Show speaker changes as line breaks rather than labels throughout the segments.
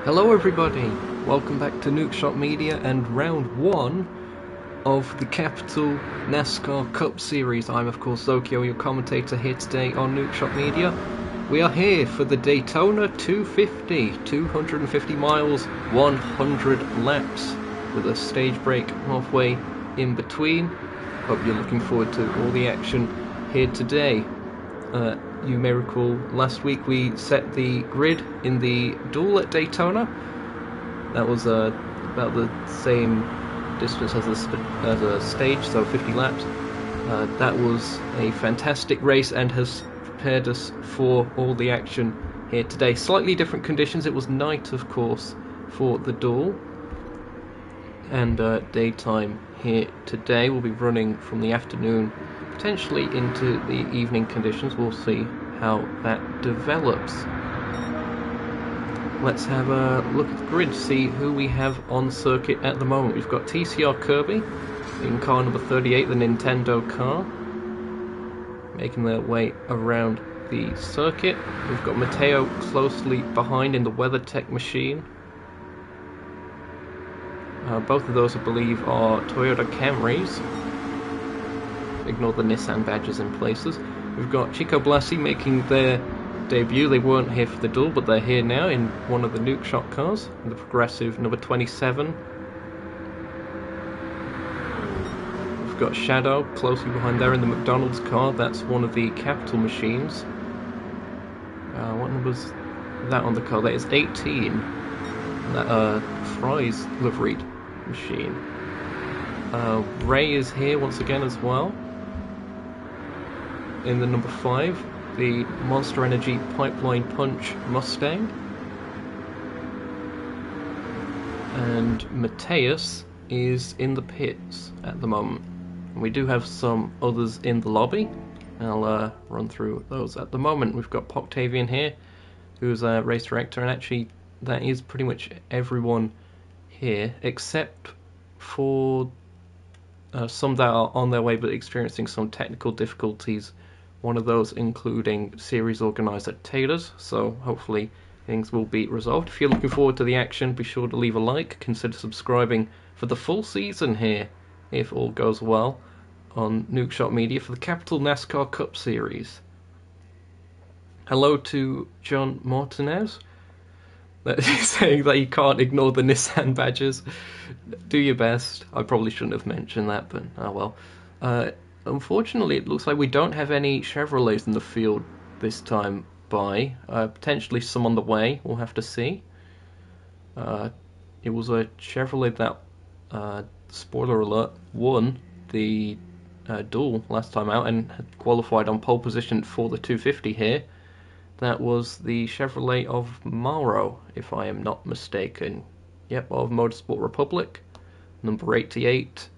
Hello everybody, welcome back to Nukeshot Media and round 1 of the Capital NASCAR Cup Series. I'm of course Zokyo, your commentator here today on Nukeshot Media. We are here for the Daytona 250, 250 miles, 100 laps, with a stage break halfway in between. Hope you're looking forward to all the action here today. You may recall last week we set the grid in the duel at Daytona. That was about the same distance as a stage, so 50 laps. That was a fantastic race and has prepared us for all the action here today. Slightly different conditions. It was night, of course, for the duel, and daytime here today. We'll be running from the afternoon potentially into the evening conditions. We'll see how that develops. Let's have a look at the grid to see who we have on circuit at the moment. We've got TCR Kirby in car number 38, the Nintendo car, making their way around the circuit. We've got Matteo closely behind in the WeatherTech machine. Both of those, I believe, are Toyota Camrys. Ignore the Nissan badges in places. We've got Chico Blasi making their debut. They weren't here for the duel, but they're here now in one of the Nukeshot cars, the Progressive number 27. We've got Shadow closely behind there in the McDonald's car. That's one of the Capital machines. What number's that on the car? That is 18. That Fry's liveried machine. Ray is here once again as well in the number 5, the Monster Energy Pipeline Punch Mustang. And Mateus is in the pits at the moment. We do have some others in the lobby. I'll run through those at the moment. We've got Poctavian here, who's a race director, and actually that is pretty much everyone here except for some that are on their way but experiencing some technical difficulties. One of those including series organizer Taylor's, so hopefully things will be resolved. If you're looking forward to the action, be sure to leave a like, consider subscribing for the full season here, if all goes well, on Nukeshot Media for the Capital NASCAR Cup Series. Hello to John Martinez, saying that you can't ignore the Nissan badges. Do your best. I probably shouldn't have mentioned that, but oh well. Unfortunately, it looks like we don't have any Chevrolets in the field this time by. Potentially some on the way, we'll have to see. It was a Chevrolet that, spoiler alert, won the duel last time out and had qualified on pole position for the 250 here. That was the Chevrolet of Mauro, if I am not mistaken. Yep, of Motorsport Republic, number 88.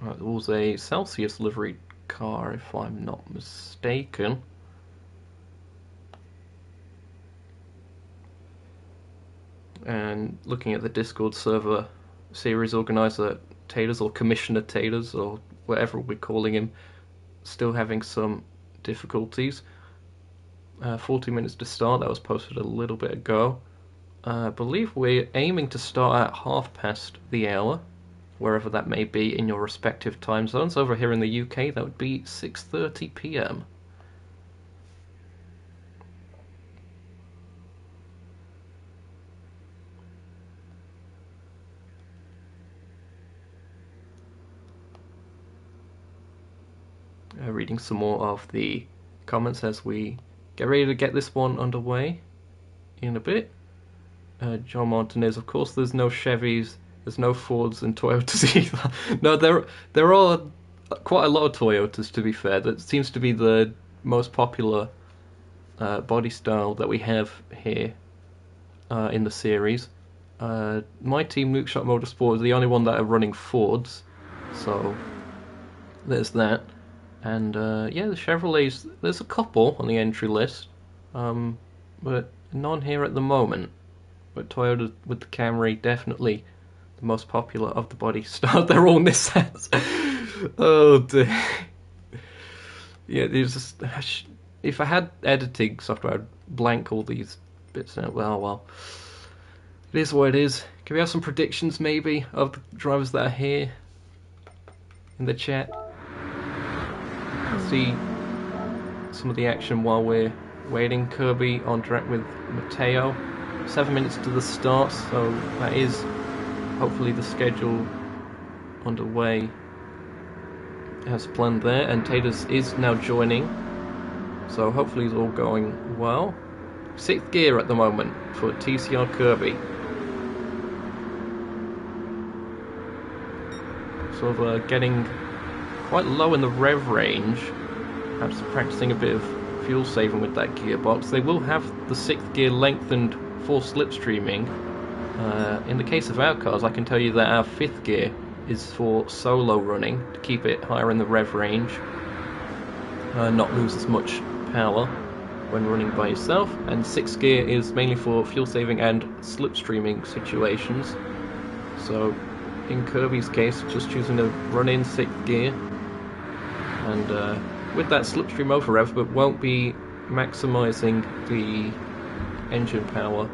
It was a Celsius livery car, if I'm not mistaken. And looking at the Discord server, series organizer Taylor's, or Commissioner Taylor's, or whatever we're calling him, still having some difficulties. 40 minutes to start, that was posted a little bit ago. I believe we're aiming to start at 1:30, wherever that may be in your respective time zones. Over here in the UK, that would be 6:30 PM. Reading some more of the comments as we get ready to get this one underway in a bit. John Martinez, of course, there's no Chevys, there's no Fords and Toyotas either. No, there are quite a lot of Toyotas, to be fair. That seems to be the most popular body style that we have here in the series. My team, Nukeshot Motorsport, is the only one that are running Fords, so there's that. And yeah, the Chevrolets, there's a couple on the entry list, but none here at the moment. But Toyota with the Camry, definitely the most popular of the body style. They're all Nissans. Oh dear. Yeah, there's just, if I had editing software, I'd blank all these bits out. Well. It is what it is. Can we have some predictions maybe of the drivers that are here in the chat? See some of the action while we're waiting. Kirby on track with Matteo. 7 minutes to the start, so that is hopefully the schedule underway as planned there. And Taters is now joining, so hopefully it's all going well. 6th gear at the moment for TCR Kirby. Sort of getting quite low in the rev range, perhaps practicing a bit of fuel saving with that gearbox. They will have the 6th gear lengthened for slipstreaming. In the case of our cars, I can tell you that our 5th gear is for solo running, to keep it higher in the rev range, not lose as much power when running by yourself, and 6th gear is mainly for fuel saving and slipstreaming situations. So in Kirby's case, just choosing to run in 6th gear, and with that slipstream over rev, but won't be maximising the engine power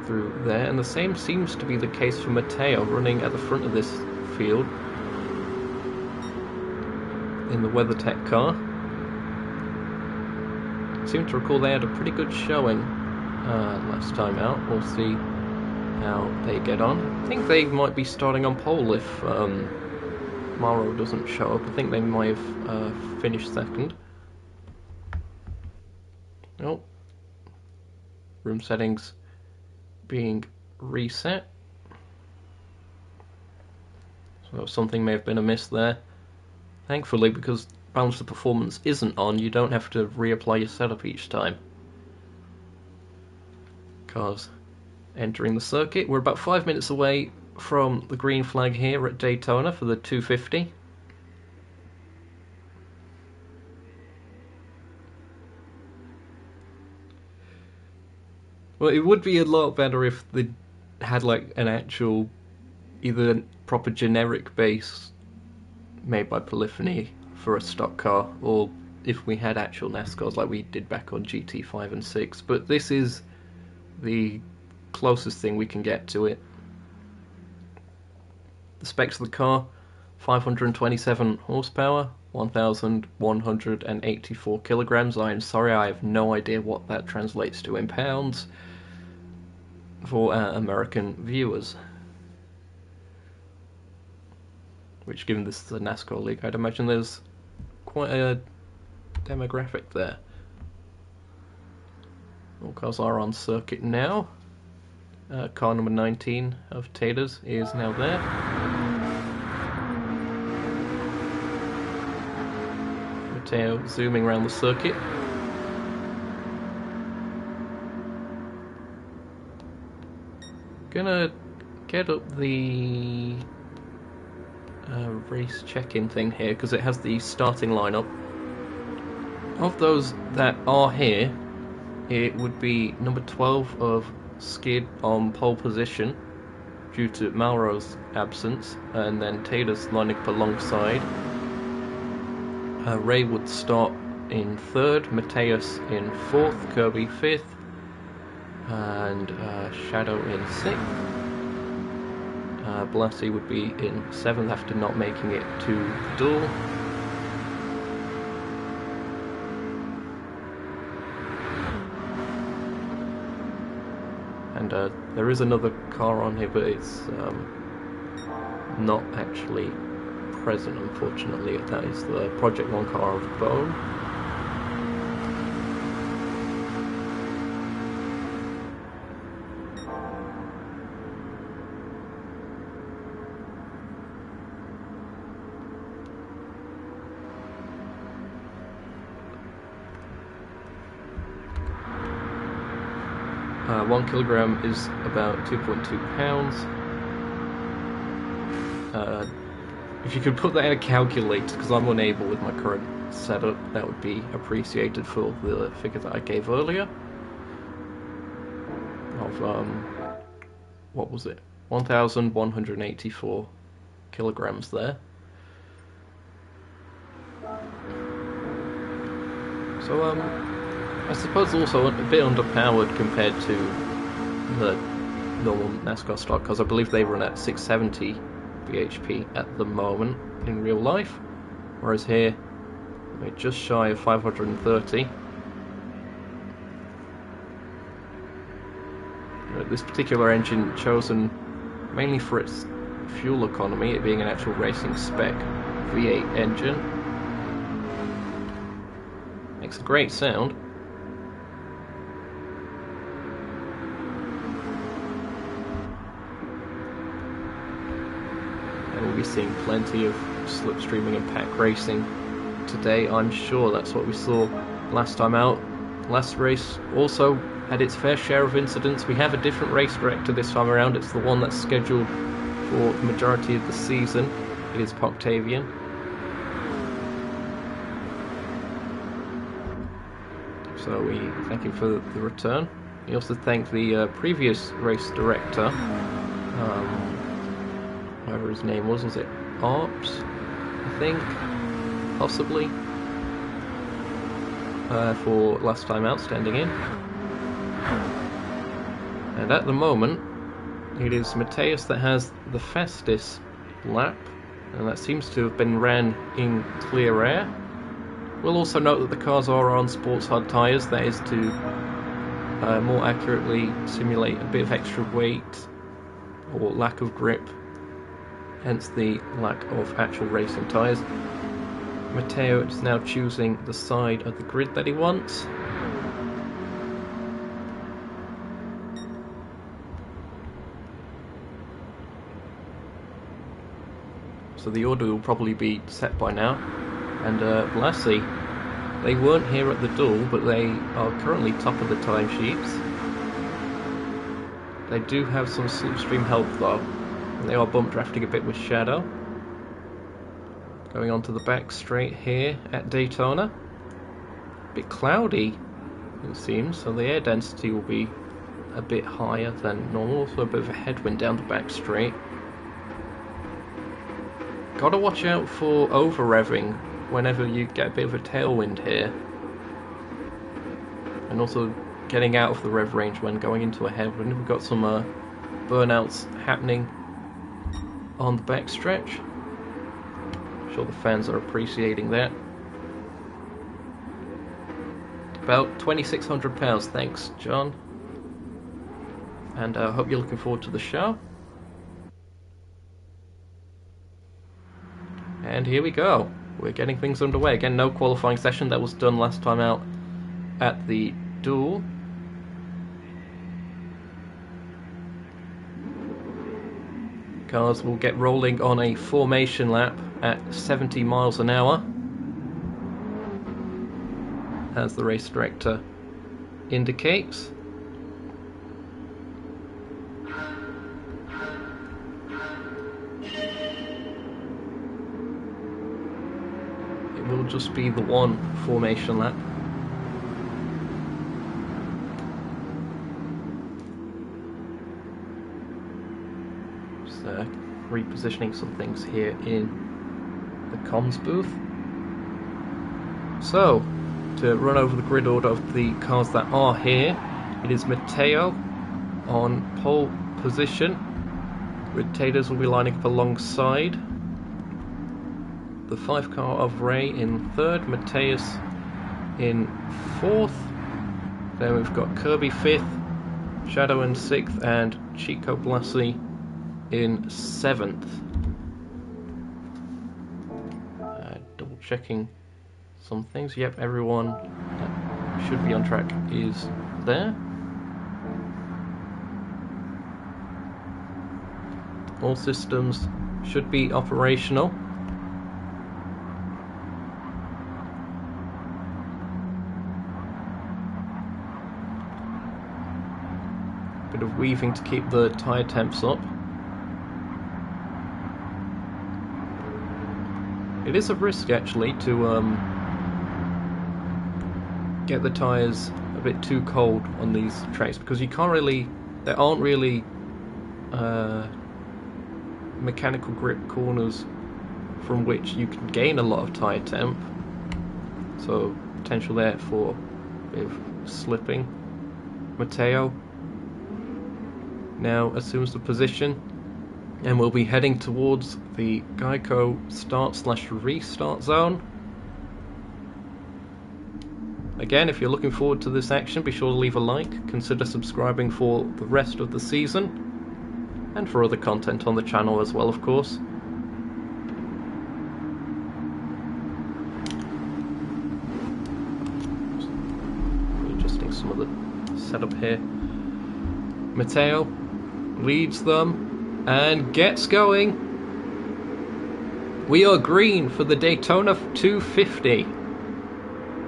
through there. And the same seems to be the case for Matteo, running at the front of this field in the WeatherTech car. I seem to recall they had a pretty good showing last time out. We'll see how they get on. I think they might be starting on pole if Mauro doesn't show up. I think they might have finished second. Oh, room settings being reset. So something may have been amiss there. Thankfully, because balance of performance isn't on, you don't have to reapply your setup each time. Cars entering the circuit. We're about 5 minutes away from the green flag here at Daytona for the 250. Well, it would be a lot better if they had like an actual, either proper generic base made by Polyphony for a stock car, or if we had actual NASCARs like we did back on GT5 and 6. But this is the closest thing we can get to it. The specs of the car: 527 horsepower, 1,184 kilograms. I am sorry, I have no idea what that translates to in pounds for our American viewers. Which, given this is a NASCAR league, I'd imagine there's quite a demographic there. All cars are on circuit now. Car number 19 of Taters is now there. Matteo zooming around the circuit. Gonna get up the race check-in thing here, because it has the starting lineup. Of those that are here, it would be number 12 of Skid on pole position due to Mauro's absence, and then Taylor's lining up alongside. Ray would start in 3rd, Mateus in 4th, Kirby 5th, and Shadow in 6th. Blassie would be in 7th after not making it to the duel. And there is another car on here, but it's not actually present, unfortunately. That is the Project 1 car of Bone. One kilogram is about 2.2 pounds. If you could put that in a calculator, because I'm unable with my current setup, that would be appreciated for the figure that I gave earlier. Of, what was it? 1,184 kilograms there. So, I suppose also a bit underpowered compared to the normal NASCAR stock cars. I believe they run at 670 bhp at the moment in real life, whereas here we're just shy of 530. This particular engine chosen mainly for its fuel economy, it being an actual racing spec V8 engine. Makes a great sound. And we'll be seeing plenty of slipstreaming and pack racing today, I'm sure. That's what we saw last time out. Last race also had its fair share of incidents. We have a different race director this time around. It's the one that's scheduled for the majority of the season. It is Poctavian. So we thank him for the return. We also thank the previous race director, whatever his name was it Arps, I think, possibly, for last time out standing in. And at the moment, it is Mateus that has the fastest lap, and that seems to have been ran in clear air. We'll also note that the cars are on sports hard tyres, that is to more accurately simulate a bit of extra weight or lack of grip, hence the lack of actual racing tyres. Matteo is now choosing the side of the grid that he wants. So the order will probably be set by now. And Blassie, they weren't here at the duel, but they are currently top of the timesheets. They do have some slipstream help though, and they are bump drafting a bit with Shadow. Going on to the back straight here at Daytona. A bit cloudy, it seems, so the air density will be a bit higher than normal, so a bit of a headwind down the back straight. Gotta watch out for over-revving whenever you get a bit of a tailwind here. And also getting out of the rev range when going into a headwind. We've got some burnouts happening on the backstretch. I'm sure the fans are appreciating that. About £2,600, thanks John. And I hope you're looking forward to the show. And here we go. We're getting things underway. Again, no qualifying session. That was done last time out at the duel. Cars will get rolling on a formation lap at 70 miles an hour, as the race director indicates. Will just be the one formation lap. Just repositioning some things here in the comms booth. So, to run over the grid order of the cars that are here, it is Matteo on pole position. Rotators will be lining up alongside. The 5 car of Ray in 3rd, Mateus in 4th, then we've got Kirby 5th, Shadow in 6th, and Chico Blassie in 7th. Double checking some things. Yep, everyone that should be on track is there. All systems should be operational. Bit of weaving to keep the tyre temps up. It is a risk actually to get the tyres a bit too cold on these tracks, because you can't really, there aren't really mechanical grip corners from which you can gain a lot of tyre temp, so potential there for a bit of slipping. Matteo now assumes the position, and we'll be heading towards the Geico start/restart zone. Again, if you're looking forward to this action, be sure to leave a like, consider subscribing for the rest of the season, and for other content on the channel as well, of course. Adjusting some of the setup here. Matteo leads them and gets going. We are green for the Daytona 250.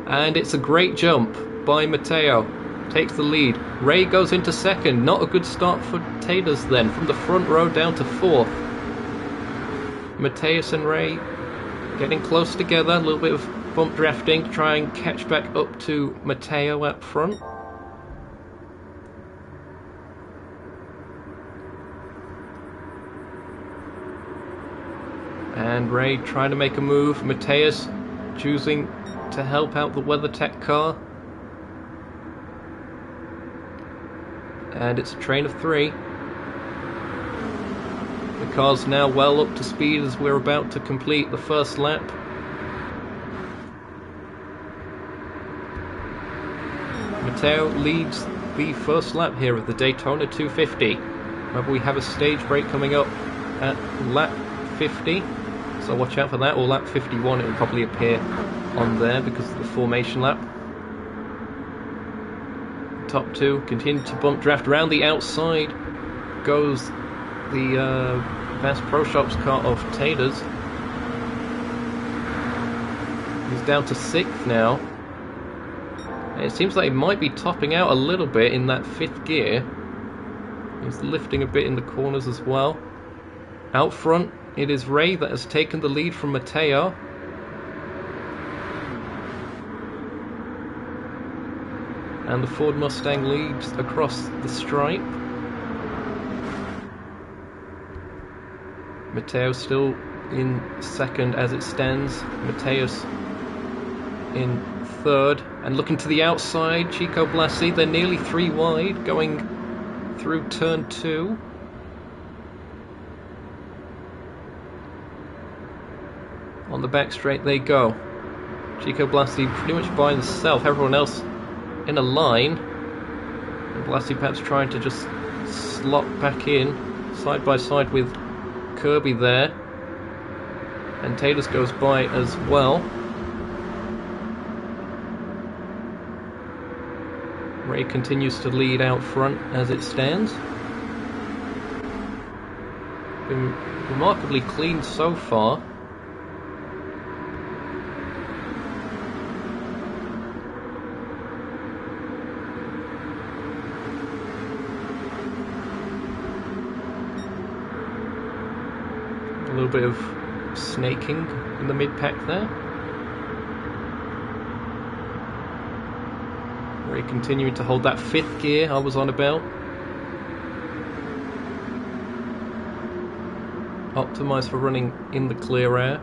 And it's a great jump by Matteo. Takes the lead. Ray goes into second. Not a good start for Taters then. From the front row down to fourth. Mateus and Ray getting close together. A little bit of bump drafting to try and catch back up to Matteo up front. And Ray trying to make a move. Mateus choosing to help out the WeatherTech car. And it's a train of three. The car's now well up to speed as we're about to complete the first lap. Matteo leads the first lap here of the Daytona 250. Remember, we have a stage break coming up at lap 50. So watch out for that, or lap 51, it will probably appear on there because of the formation lap. Top two continue to bump draft. Around the outside goes the Bass Pro Shops car of Taters. He's down to 6th now. And it seems like he might be topping out a little bit in that 5th gear. He's lifting a bit in the corners as well. Out front, it is Ray that has taken the lead from Matteo. And the Ford Mustang leads across the stripe. Matteo still in second as it stands. Mateus in third. And looking to the outside, Chico Blasi, they're nearly 3 wide going through turn 2. On the back straight they go. Chico Blasi pretty much by himself, everyone else in a line. And Blasi perhaps trying to just slot back in, side by side with Kirby there. And Taters goes by as well. Ray continues to lead out front as it stands. Been remarkably clean so far. A little bit of snaking in the mid-pack there. Ray continuing to hold that 5th gear I was on about. Optimised for running in the clear air.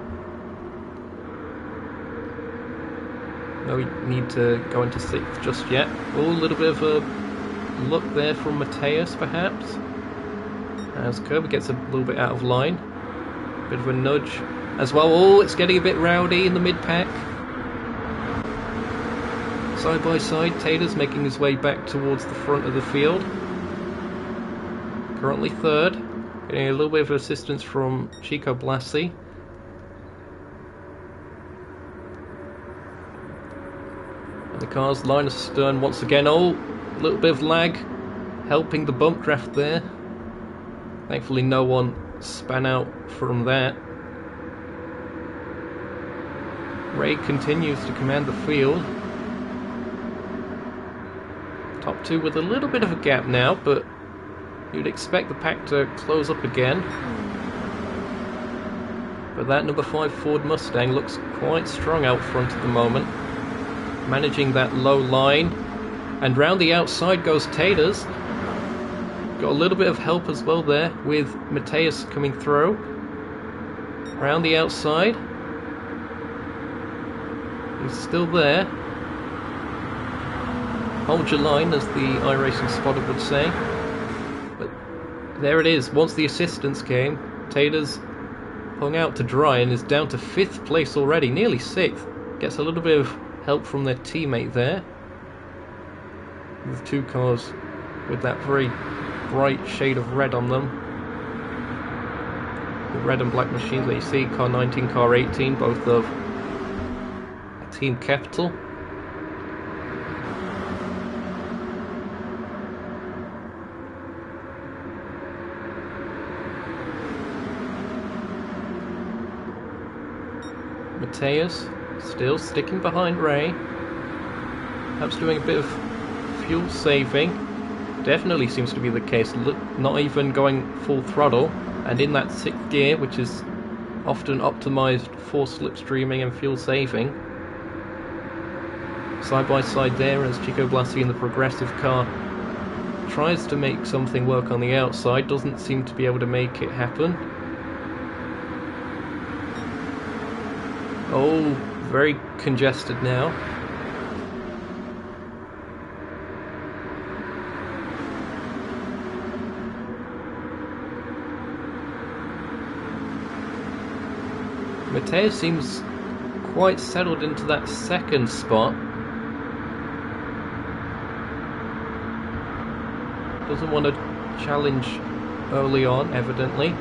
No need to go into 6th just yet. Oh, a little bit of a look there from Mateus perhaps. As Kirby gets a little bit out of line. Bit of a nudge as well. Oh, it's getting a bit rowdy in the mid-pack. Side by side, Taters making his way back towards the front of the field. Currently 3rd. Getting a little bit of assistance from Chico Blasi. And the car's line of stern once again. Oh, a little bit of lag helping the bump draft there. Thankfully no one span out from that. Ray continues to command the field. Top two with a little bit of a gap now, but you'd expect the pack to close up again. But that number 5 Ford Mustang looks quite strong out front at the moment. Managing that low line. And round the outside goes Taters. Got a little bit of help as well there with Mateus coming through. Round the outside. He's still there. Hold your line, as the iRacing spotter would say. But there it is. Once the assistance came, Taylor's hung out to dry and is down to 5th place already, nearly 6th. Gets a little bit of help from their teammate there. With 2 cars with that very bright shade of red on them. The red and black machines that you see, car 19, car 18, both of Team Capital. Mateus still sticking behind Ray. Perhaps doing a bit of fuel saving. Definitely seems to be the case. Not even going full throttle. And in that 6th gear, which is often optimized for slipstreaming and fuel saving. Side by side there as Chico Blasi in the progressive car tries to make something work on the outside. Doesn't seem to be able to make it happen. Oh, very congested now. Mateus seems quite settled into that 2nd spot. Doesn't want to challenge early on, evidently.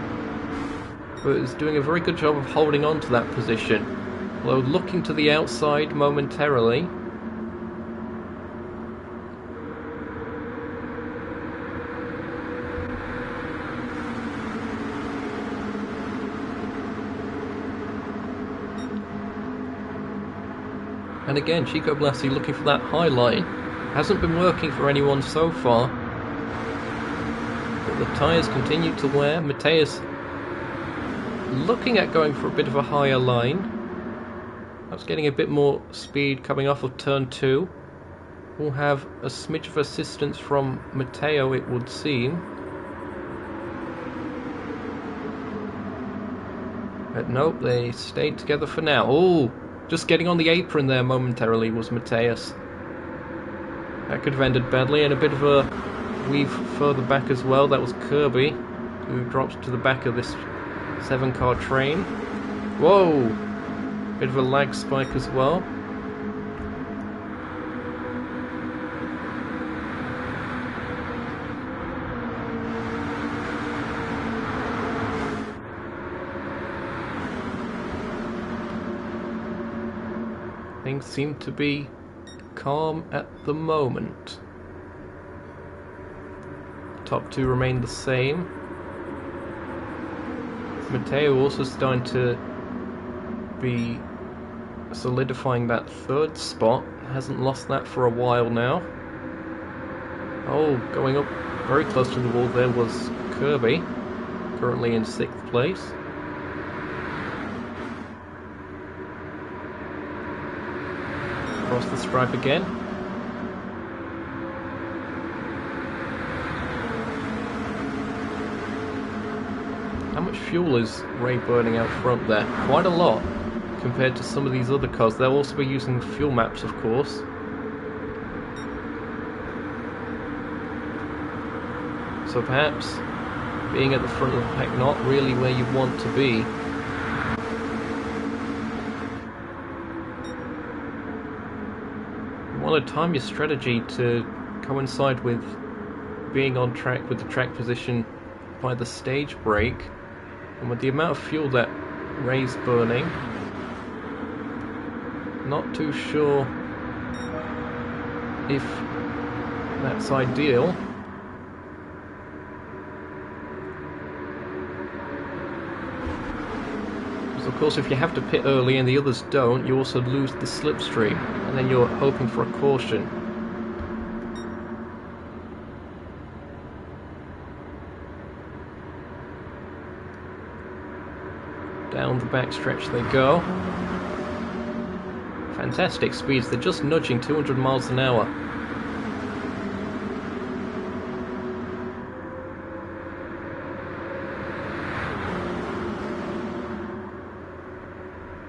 But is doing a very good job of holding on to that position. Although looking to the outside momentarily. And again, Chico Blasi looking for that high line. Hasn't been working for anyone so far. But the tyres continue to wear. Mateus looking at going for a bit of a higher line. That's getting a bit more speed coming off of turn 2. We'll have a smidge of assistance from Matteo, it would seem. But nope, they stayed together for now. Oh, just getting on the apron there momentarily was Mateus. That could have ended badly, and a bit of a weave further back as well. That was Kirby, who drops to the back of this 7-car train. Whoa! Bit of a lag spike as well. Things seem to be calm at the moment. Top 2 remain the same. Matteo also starting to be solidifying that 3rd spot. Hasn't lost that for a while now. Oh, going up very close to the wall there was Kirby, currently in 6th place. Across the stripe again. How much fuel is Ray burning out front there? Quite a lot compared to some of these other cars. They'll also be using fuel maps, of course. So perhaps being at the front of the pack, not really where you want to be. You want to time your strategy to coincide with being on track with the track position by the stage break. And with the amount of fuel that Ray's burning, not too sure if that's ideal. Because of course if you have to pit early and the others don't, you also lose the slipstream, and then you're hoping for a caution. Down the backstretch they go. Fantastic speeds, they're just nudging 200 miles an hour.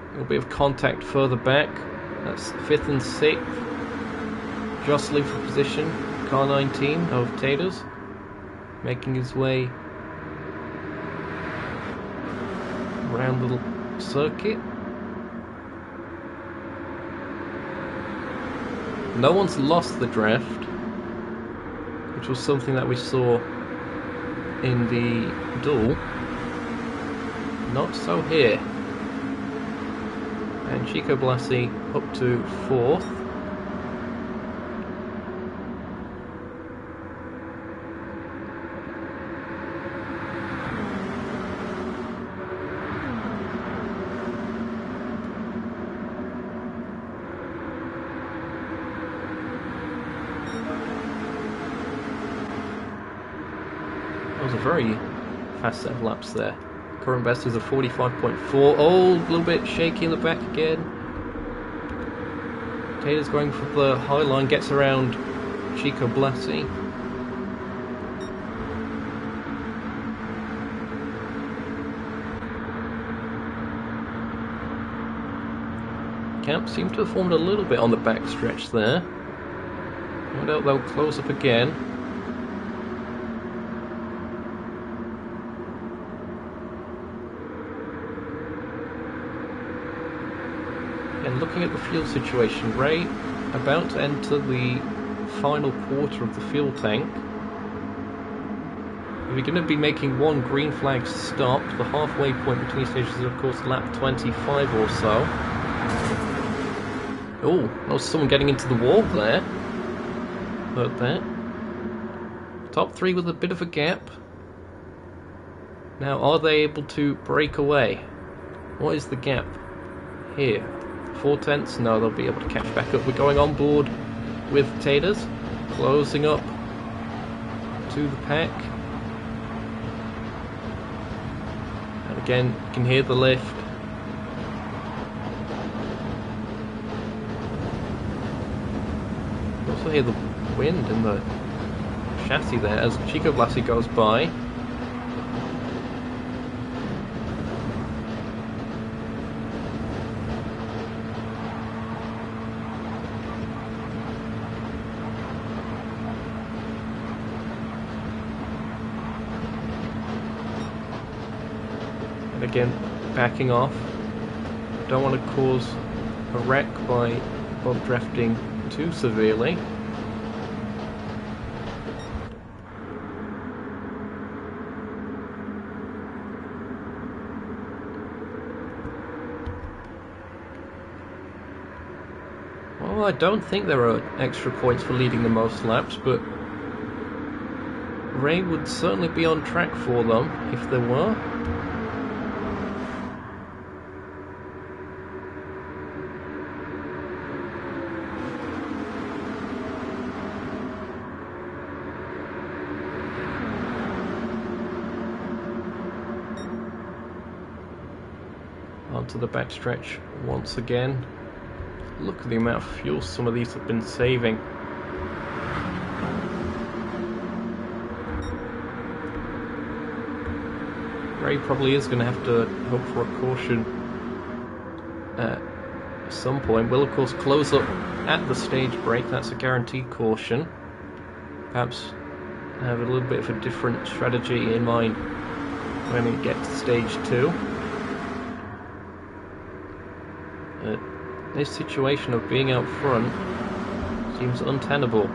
A little bit of contact further back. That's 5th and 6th. Jostling for position. Car 19 of Taters, making his way round little circuit. No one's lost the draft, which was something that we saw in the duel. Not so here. And Chico Blasi up to 4th. That was a very fast set of laps there. Current best is a 45.4. Oh, a little bit shaky in the back again. Taylor's going for the high line, gets around Chico Blasi. Camp seem to have formed a little bit on the back stretch there. No doubt they'll close up again. And looking at the fuel situation, Ray about to enter the final quarter of the fuel tank. We're going to be making one green flag stop. The halfway point between stages is of course lap 25 or so. Oh, that was someone getting into the wall there. Heard that. Top 3 with a bit of a gap. Now, are they able to break away? What is the gap here? 4/10? No, they'll be able to catch back up. We're going on board with Taters, closing up to the pack. And again, you can hear the lift. You also hear the wind in the chassis there as Chico Blasi goes by. Again, backing off. Don't want to cause a wreck by bump drafting too severely. Well, I don't think there are extra points for leading the most laps, but Ray would certainly be on track for them if there were. Onto the backstretch once again. Look at the amount of fuel some of these have been saving. Ray probably is going to have to hope for a caution at some point. We'll of course close up at the stage break, that's a guaranteed caution. Perhaps have a little bit of a different strategy in mind when we get to stage 2. This situation of being out front seems untenable.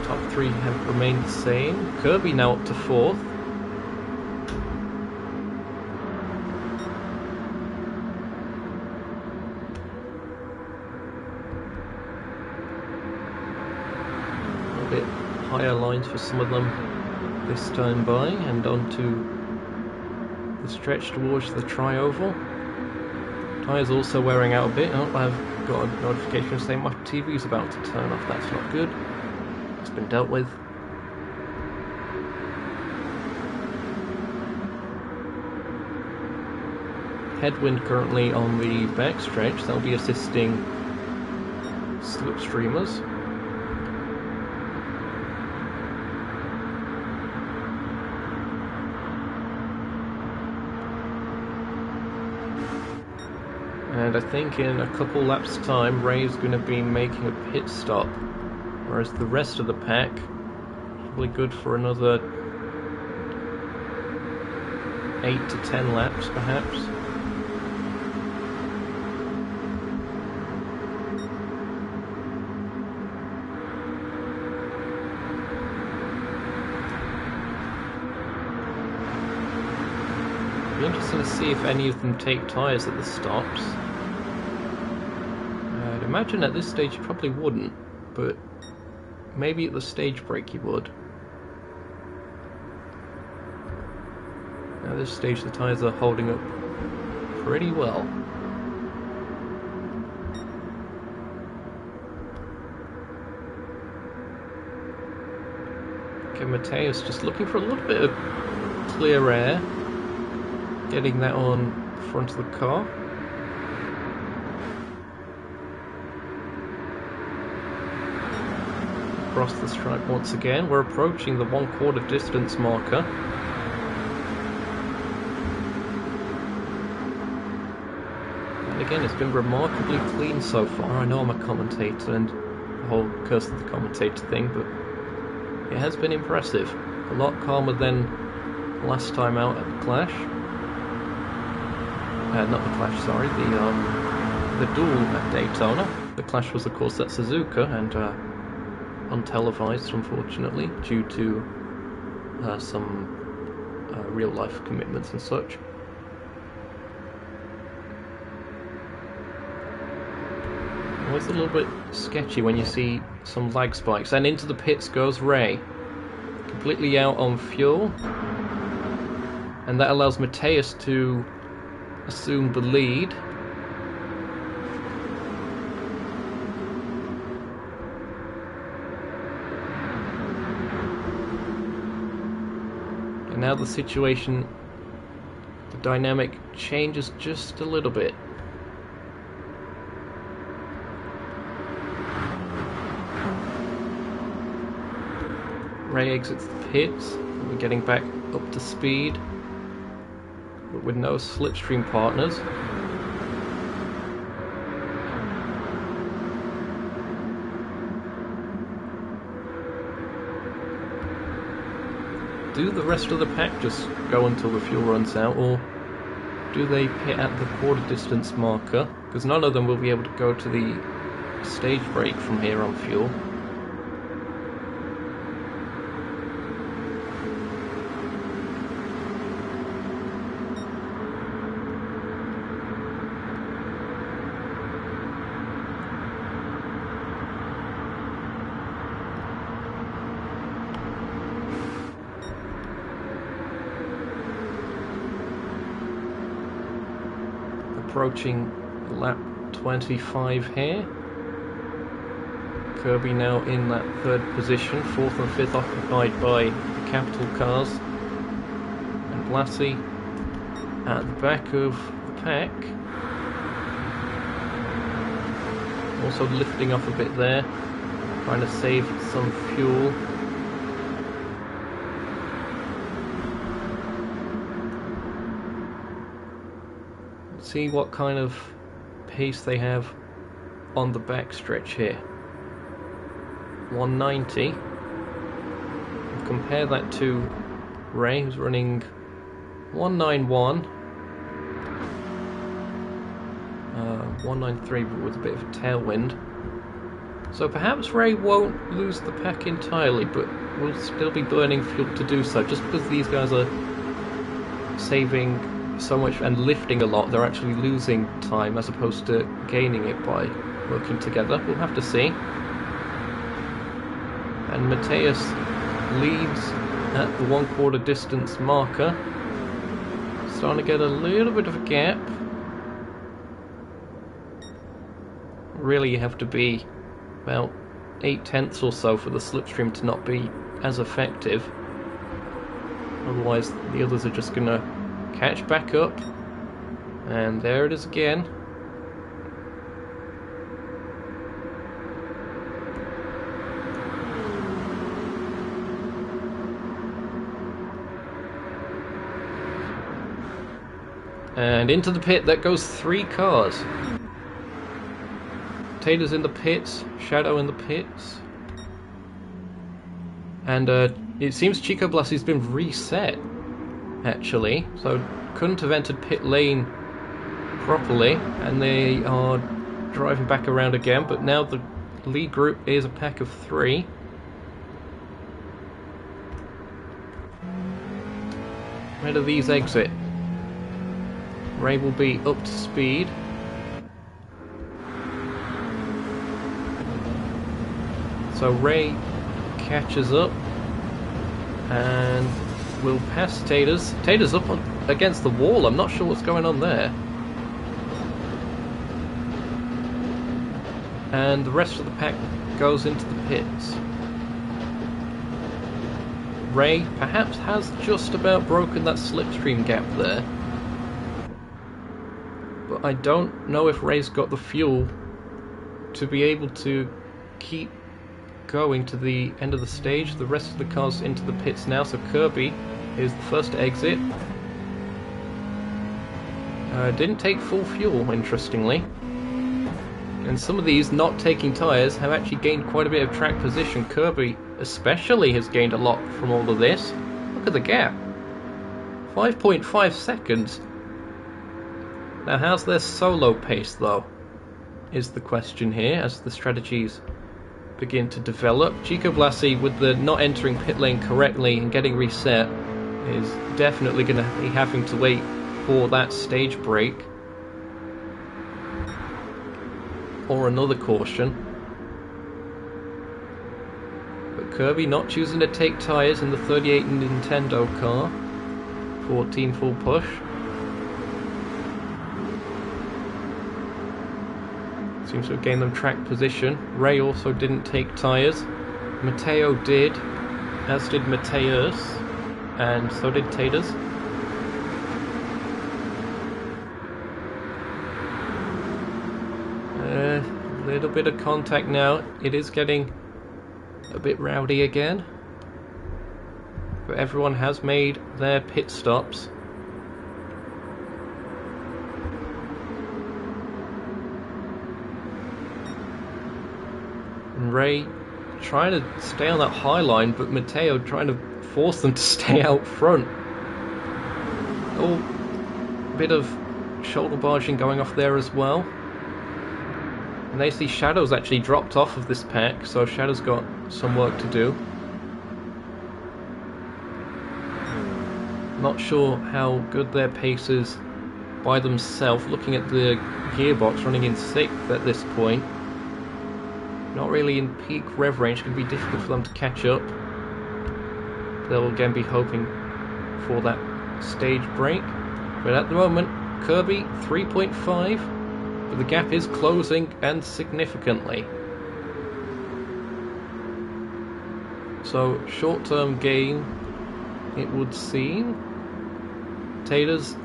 Top 3 have remained the same. Kirby now up to 4th. Higher lines for some of them this time by, and onto the stretch towards the tri-oval. Tyres also wearing out a bit. Oh, I've got a notification saying my TV is about to turn off. That's not good. It's been dealt with. Headwind currently on the backstretch. That'll be assisting slipstreamers. And I think in a couple laps time Ray's going to be making a pit stop, whereas the rest of the pack probably good for another 8 to 10 laps perhaps. It'll be interesting to see if any of them take tyres at the stops. I'd imagine at this stage you probably wouldn't, but maybe at the stage break you would. At this stage the tyres are holding up pretty well. Okay, Mateus just looking for a little bit of clear air, getting that on the front of the car. Across the stripe once again, we're approaching the 1/4 distance marker. And again, it's been remarkably clean so far. I know I'm a commentator and the whole curse of the commentator thing, but it has been impressive. A lot calmer than last time out at the Clash. Not the Clash, sorry, the duel at Daytona. The Clash was of course at Suzuka and untelevised, unfortunately, due to some real life commitments and such. Always a little bit sketchy when you see some lag spikes. And into the pits goes Ray, completely out on fuel, and that allows Mateus to assume the lead. And now the situation, the dynamic changes just a little bit. Ray exits the pits, we're getting back up to speed, but with no slipstream partners. Do the rest of the pack just go until the fuel runs out, or do they pit at the 1/4 distance marker? Because none of them will be able to go to the stage break from here on fuel. Approaching lap 25 here. Kirby now in that 3rd position, 4th and 5th occupied by the capital cars, and Blassie at the back of the pack, also lifting off a bit there, trying to save some fuel. See what kind of pace they have on the back stretch here. 190. Compare that to Ray, who's running 191. 193, but with a bit of a tailwind. So perhaps Ray won't lose the pack entirely, but will still be burning fuel to do so. Just because these guys are saving so much and lifting a lot, they're actually losing time as opposed to gaining it by working together. We'll have to see. And Mateus leads at the 1/4 distance marker. Starting to get a little bit of a gap. Really, you have to be about 8/10 or so for the slipstream to not be as effective. Otherwise, the others are just going to catch back up. And there it is again. And into the pit that goes 3 cars. Tater's in the pits, Shadow in the pits. And it seems Chico Blassi's been reset, actually. So couldn't have entered pit lane properly, and they are driving back around again, but now the lead group is a pack of 3. Where do these exit? Ray will be up to speed. So Ray catches up and will pass Tater's. Tater's up against the wall. I'm not sure what's going on there. And the rest of the pack goes into the pits. Ray perhaps has just about broken that slipstream gap there. But I don't know if Ray's got the fuel to be able to keep going to the end of the stage. The rest of the cars into the pits now, so Kirby is the first to exit. Didn't take full fuel, interestingly. And some of these not taking tyres have actually gained quite a bit of track position. Kirby especially has gained a lot from all of this. Look at the gap. 5.5 seconds. Now how's their solo pace though? Is the question here as the strategies begin to develop. Chico Blassi, with the not entering pit lane correctly and getting reset, is definitely going to be having to wait for that stage break. Or another caution. But Kirby not choosing to take tyres in the 38 Nintendo car for Team Full Push. Seems to have gained them track position. Ray also didn't take tyres. Mateo did, as did Mateus, and so did Taters. A little bit of contact now. It is getting a bit rowdy again. But everyone has made their pit stops. And Ray trying to stay on that high line, but Mateo trying to force them to stay out front. Oh, a bit of shoulder barging going off there as well. And they see Shadow's actually dropped off of this pack, so Shadow's got some work to do. Not sure how good their pace is by themselves. Looking at the gearbox running in 6th at this point. Not really in peak rev range, going to be difficult for them to catch up. They'll again be hoping for that stage break. But at the moment, Kirby 3.5. But the gap is closing, and significantly. So, short-term gain, it would seem. Taters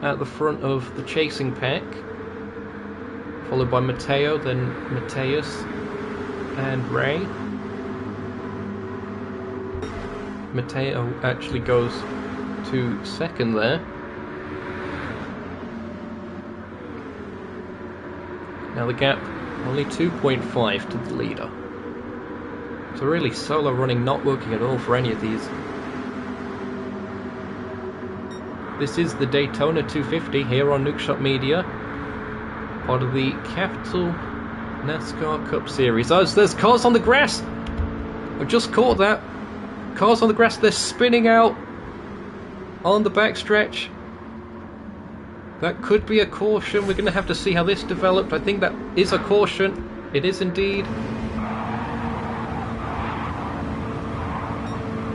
at the front of the chasing pack, followed by Mateo, then Mateus and Ray. Mateo actually goes to 2nd there. Now the gap, only 2.5 to the leader. So really solo running not working at all for any of these. This is the Daytona 250 here on Nukeshot Media. Part of the Capital NASCAR Cup Series. Oh, there's cars on the grass! I've just caught that. Cars on the grass, they're spinning out on the backstretch. That could be a caution. We're going to have to see how this developed. I think that is a caution. It is indeed.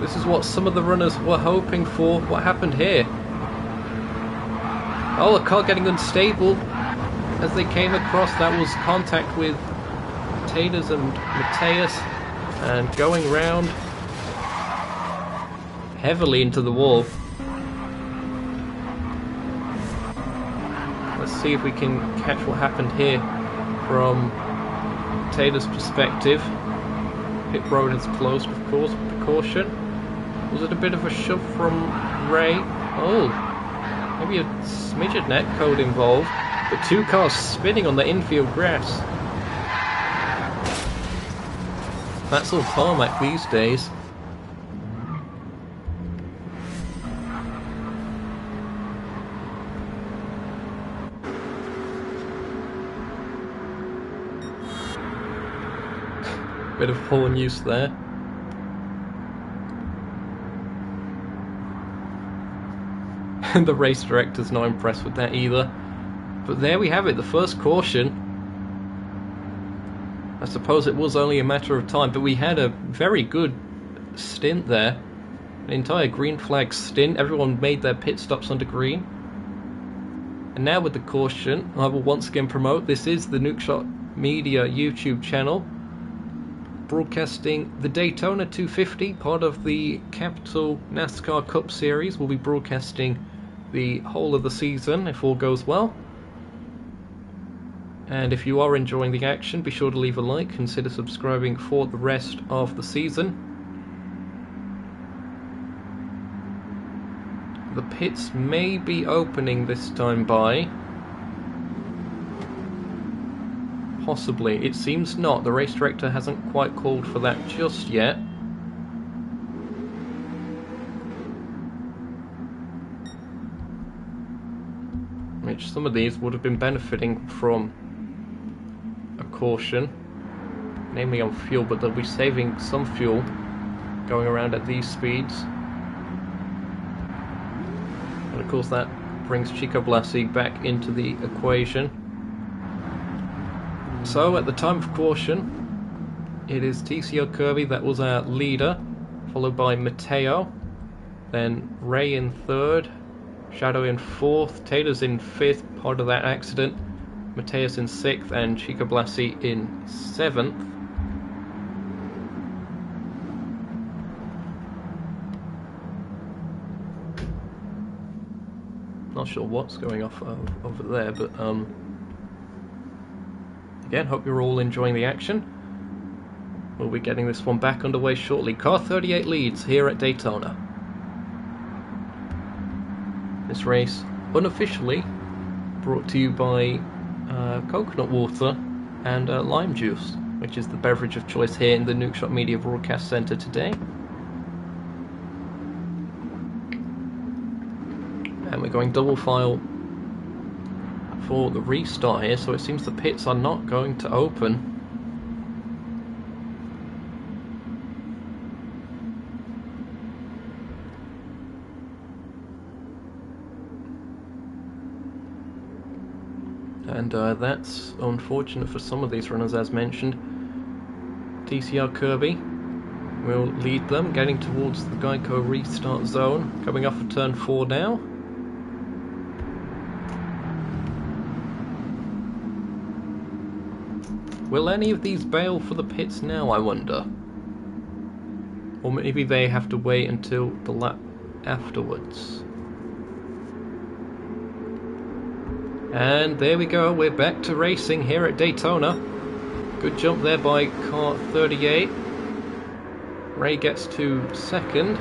This is what some of the runners were hoping for. What happened here? Oh, a car getting unstable as they came across. That was contact with Taters and Mateus, and going round heavily into the wall. Let's see if we can catch what happened here from Tater's perspective. Pit road is closed, of course, precaution. Was it a bit of a shove from Ray? Oh, maybe a smidge of netcode involved. But 2 cars spinning on the infield grass. That's all tarmac these days. Bit of horn use there. And the race director's not impressed with that either. But there we have it, the first caution. I suppose it was only a matter of time, but we had a very good stint there. An entire green flag stint. Everyone made their pit stops under green. And now with the caution, I will once again promote, this is the Nukeshot Media YouTube channel, broadcasting the Daytona 250, part of the Capital NASCAR Cup Series. We'll be broadcasting the whole of the season if all goes well. And if you are enjoying the action, be sure to leave a like, consider subscribing for the rest of the season. The pits may be opening this time by. Possibly. It seems not. The race director hasn't quite called for that just yet. Which some of these would have been benefiting from a caution, namely on fuel, but they'll be saving some fuel going around at these speeds. And of course that brings Chico Blasi back into the equation. So at the time of caution, it is TCO Kirby that was our leader, followed by Matteo, then Ray in third, Shadow in fourth, Taylor's in fifth, part of that accident, Mateus in sixth, and Chico Blasi in seventh. Not sure what's going off over there, but again, hope you're all enjoying the action. We'll be getting this one back underway shortly. Car 38 leads here at Daytona. This race, unofficially, brought to you by coconut water and lime juice, which is the beverage of choice here in the Nukeshot Media Broadcast Centre today. And we're going double file for the restart here, so it seems the pits are not going to open. And that's unfortunate for some of these runners, as mentioned. TCR Kirby will lead them, getting towards the Geico restart zone, coming off of turn 4 now. Will any of these bail for the pits now, I wonder? Or maybe they have to wait until the lap afterwards. And there we go, we're back to racing here at Daytona. Good jump there by car 38. Ray gets to second.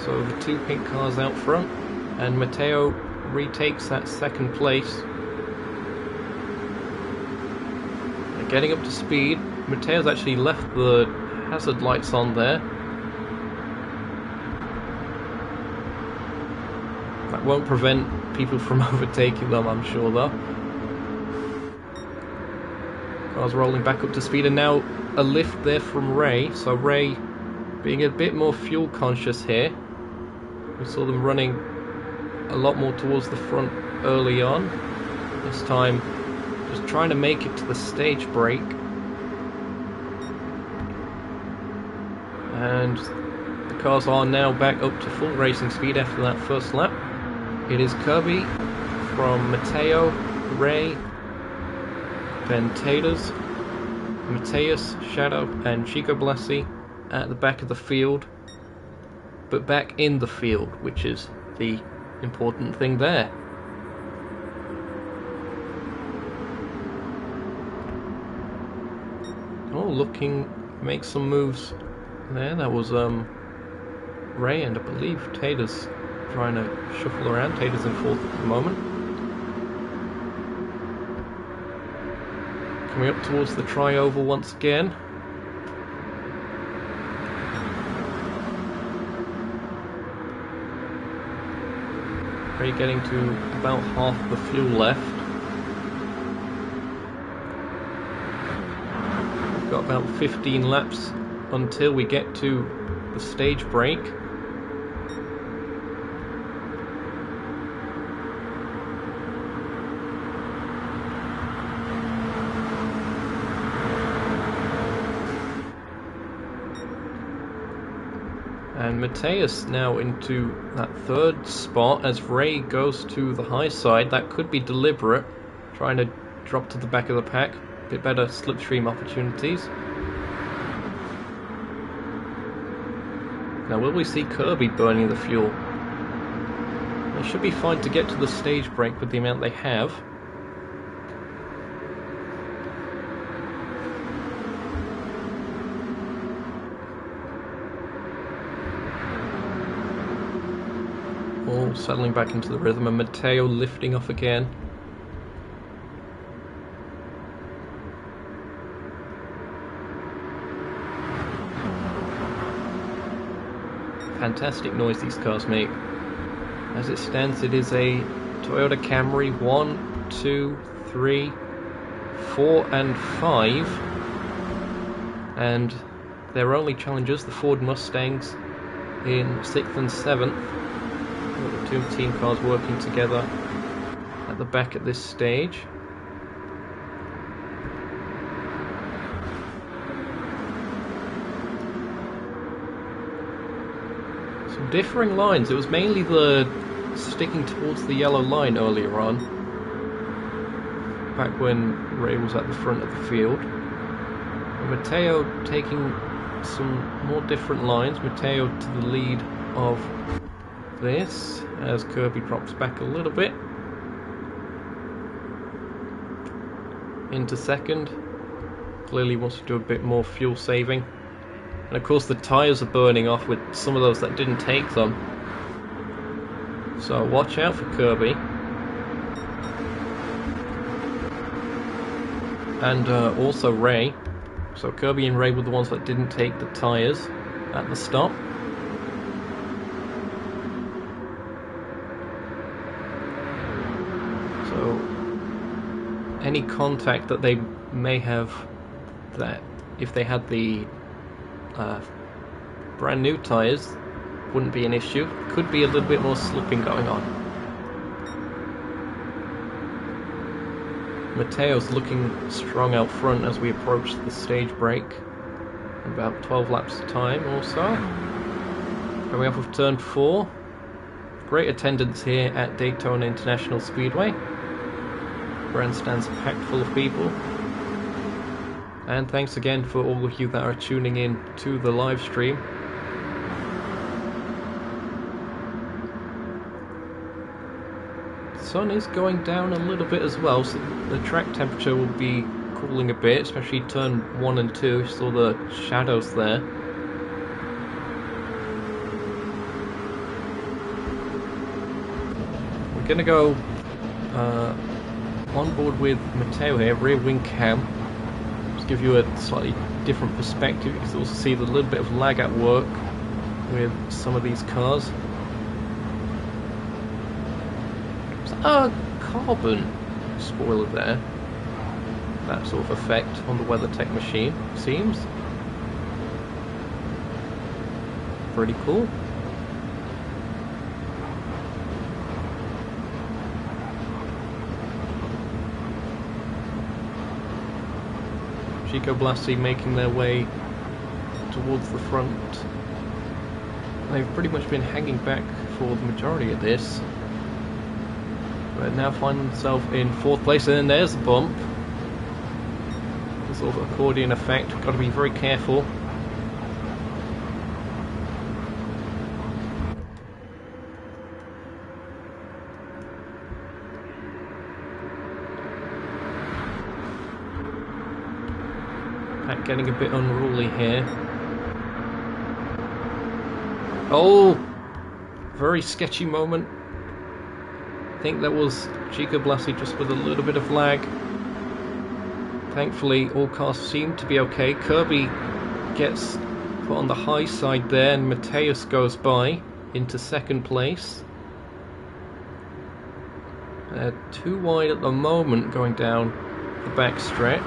So the two pink cars out front, and Matteo retakes that second place. They're getting up to speed. Matteo's actually left the hazard lights on there. That won't prevent people from overtaking them, I'm sure, though. Cars rolling back up to speed, and now a lift there from Ray. So Ray being a bit more fuel conscious here. We saw them running a lot more towards the front early on. This time just trying to make it to the stage break. And the cars are now back up to full racing speed after that first lap. It is Kirby from Matteo, Ray, then Taylor's, Mateus, Shadow, and Chico Blasi at the back of the field, but back in the field, which is the important thing there. Oh, looking, make some moves there. That was Ray, and I believe Taylor's trying to shuffle around. Taylor's in fourth at the moment. Coming up towards the tri-oval once again. Ray getting to about half the fuel left. We've got about 15 laps until we get to the stage break. And Mateus now into that third spot as Ray goes to the high side. That could be deliberate, trying to drop to the back of the pack. A bit better slipstream opportunities. Now will we see Kirby burning the fuel? They should be fine to get to the stage break with the amount they have. All settling back into the rhythm, and Matteo lifting off again. Fantastic noise these cars make. As it stands, it is a Toyota Camry 1, 2, 3, 4 and 5, and their only challengers, the Ford Mustangs, in 6th and 7th. The two team cars working together at the back at this stage. Some differing lines. It was mainly the sticking towards the yellow line earlier on, back when Ray was at the front of the field. And Matteo taking some more different lines. Matteo to the lead of this as Kirby drops back a little bit into second. Clearly wants to do a bit more fuel saving, and of course the tyres are burning off with some of those that didn't take them, so watch out for Kirby. And also Ray. So Kirby and Ray were the ones that didn't take the tyres at the stop. Any contact that they may have, that if they had the brand new tyres, wouldn't be an issue. Could be a little bit more slipping going on. Matteo's looking strong out front as we approach the stage break. About 12 laps of time or so. Coming off of turn 4. Great attendance here at Daytona International Speedway. Grandstand's packed full of people. And thanks again for all of you that are tuning in to the live stream. The sun is going down a little bit as well, so the track temperature will be cooling a bit, especially turn 1 and 2. You saw the shadows there. We're gonna go on board with Matteo here, rear wing cam. Just give you a slightly different perspective. You can also see the little bit of lag at work with some of these cars. Is that a carbon spoiler there? That sort of effect on the WeatherTech machine, seems. Pretty cool. Chico Blasi making their way towards the front. They've pretty much been hanging back for the majority of this, but now find themselves in 4th place, and then there's a bump. The sort of accordion effect. We've got to be very careful. Getting a bit unruly here. Oh! Very sketchy moment. I think that was Chico Blasi just with a little bit of lag. Thankfully, all cars seem to be okay. Kirby gets put on the high side there, and Mateus goes by into second place. Too wide at the moment going down the back stretch.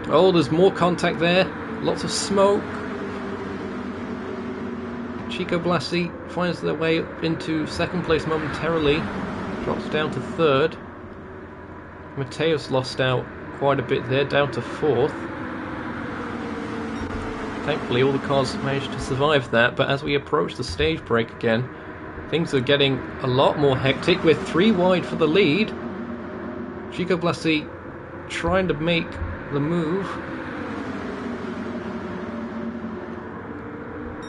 Oh, there's more contact there. Lots of smoke. Chico Blasi finds their way up into second place momentarily. Drops down to third. Mateus lost out quite a bit there, down to fourth. Thankfully all the cars managed to survive that, but as we approach the stage break again, things are getting a lot more hectic with 3 wide for the lead. Chico Blasi trying to make the move.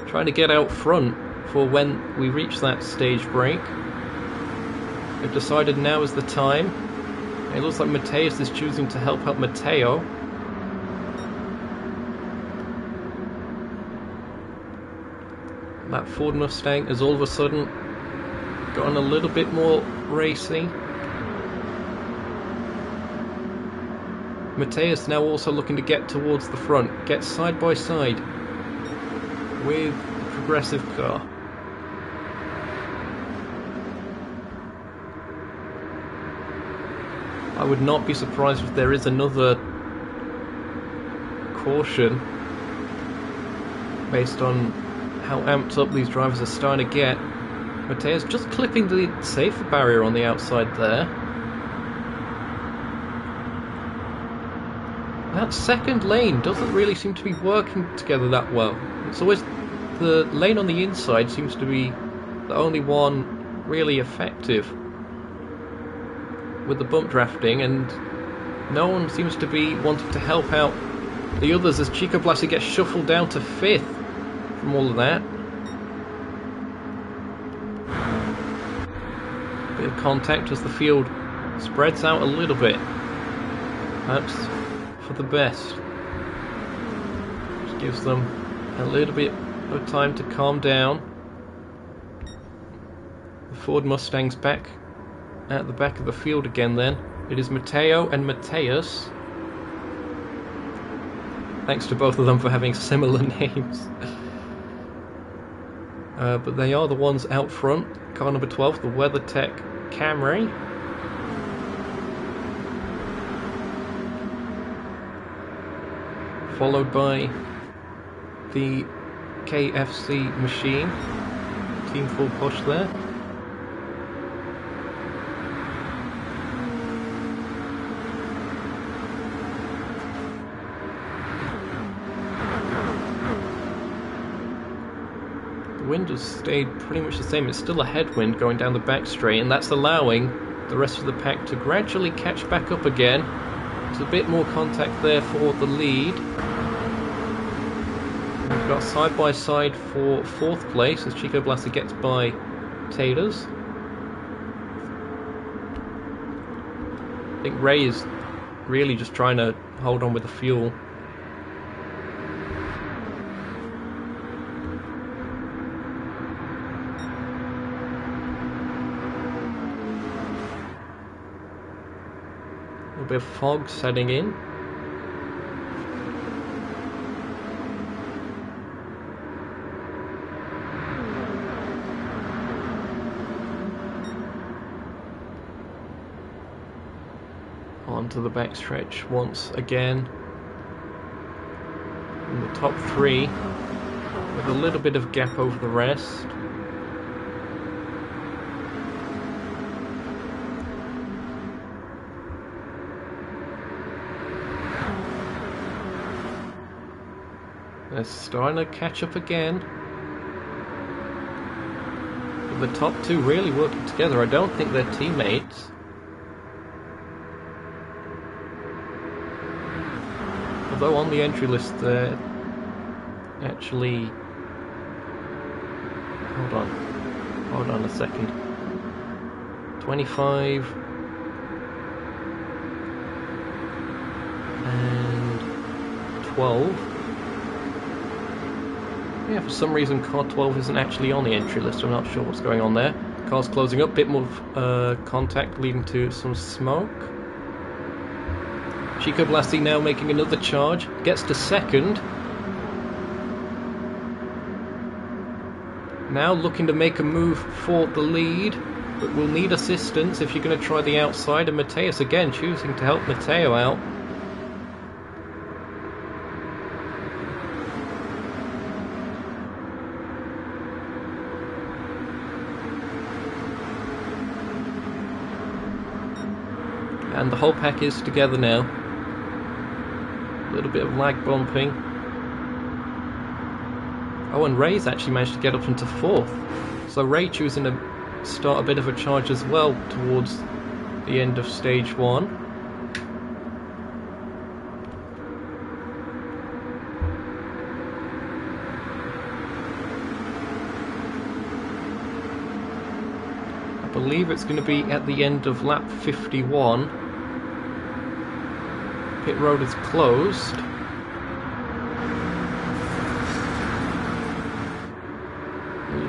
Trying to get out front for when we reach that stage break. They've decided now is the time. It looks like Mateus is choosing to help out Matteo. That Ford Mustang has all of a sudden gotten a little bit more racy. Mateus now also looking to get towards the front, get side by side with the progressive car. I would not be surprised if there is another caution based on how amped up these drivers are starting to get. Mateus just clipping the safer barrier on the outside there. That second lane doesn't really seem to be working together that well. It's always the lane on the inside seems to be the only one really effective with the bump drafting, and no one seems to be wanting to help out the others as Chico Blasi gets shuffled down to 5th from all of that. Bit of contact as the field spreads out a little bit. Perhaps for the best. Just gives them a little bit of time to calm down. The Ford Mustang's back at the back of the field again then. It is Matteo and Mateus. Thanks to both of them for having similar names. But they are the ones out front. Car number 12, the WeatherTech Camry. Followed by the KFC machine. Team full push there. The wind has stayed pretty much the same. It's still a headwind going down the back straight, and that's allowing the rest of the pack to gradually catch back up again. There's a bit more contact there for the lead. We've got side by side for 4th place as Chico Blasi gets by Taters. I think Ray is really just trying to hold on with the fuel. A little bit of fog setting in. Onto the backstretch once again. In the top 3 with a little bit of gap over the rest. They're starting to catch up again. But the top 2 really working together. I don't think they're teammates. Although on the entry list they're actually... Hold on a second. 25 and 12. Yeah, for some reason car 12 isn't actually on the entry list. I'm not sure what's going on there. Car's closing up, bit more contact leading to some smoke. Chico Blasty now making another charge, gets to second. Now looking to make a move for the lead, but will need assistance if you're going to try the outside, and Mateus again choosing to help Mateo out. And the whole pack is together now. A little bit of lag bumping. Oh, and Ray's actually managed to get up into 4th. So Ray choosing to start a bit of a charge as well towards the end of stage 1. I believe it's going to be at the end of lap 51. Pit road is closed.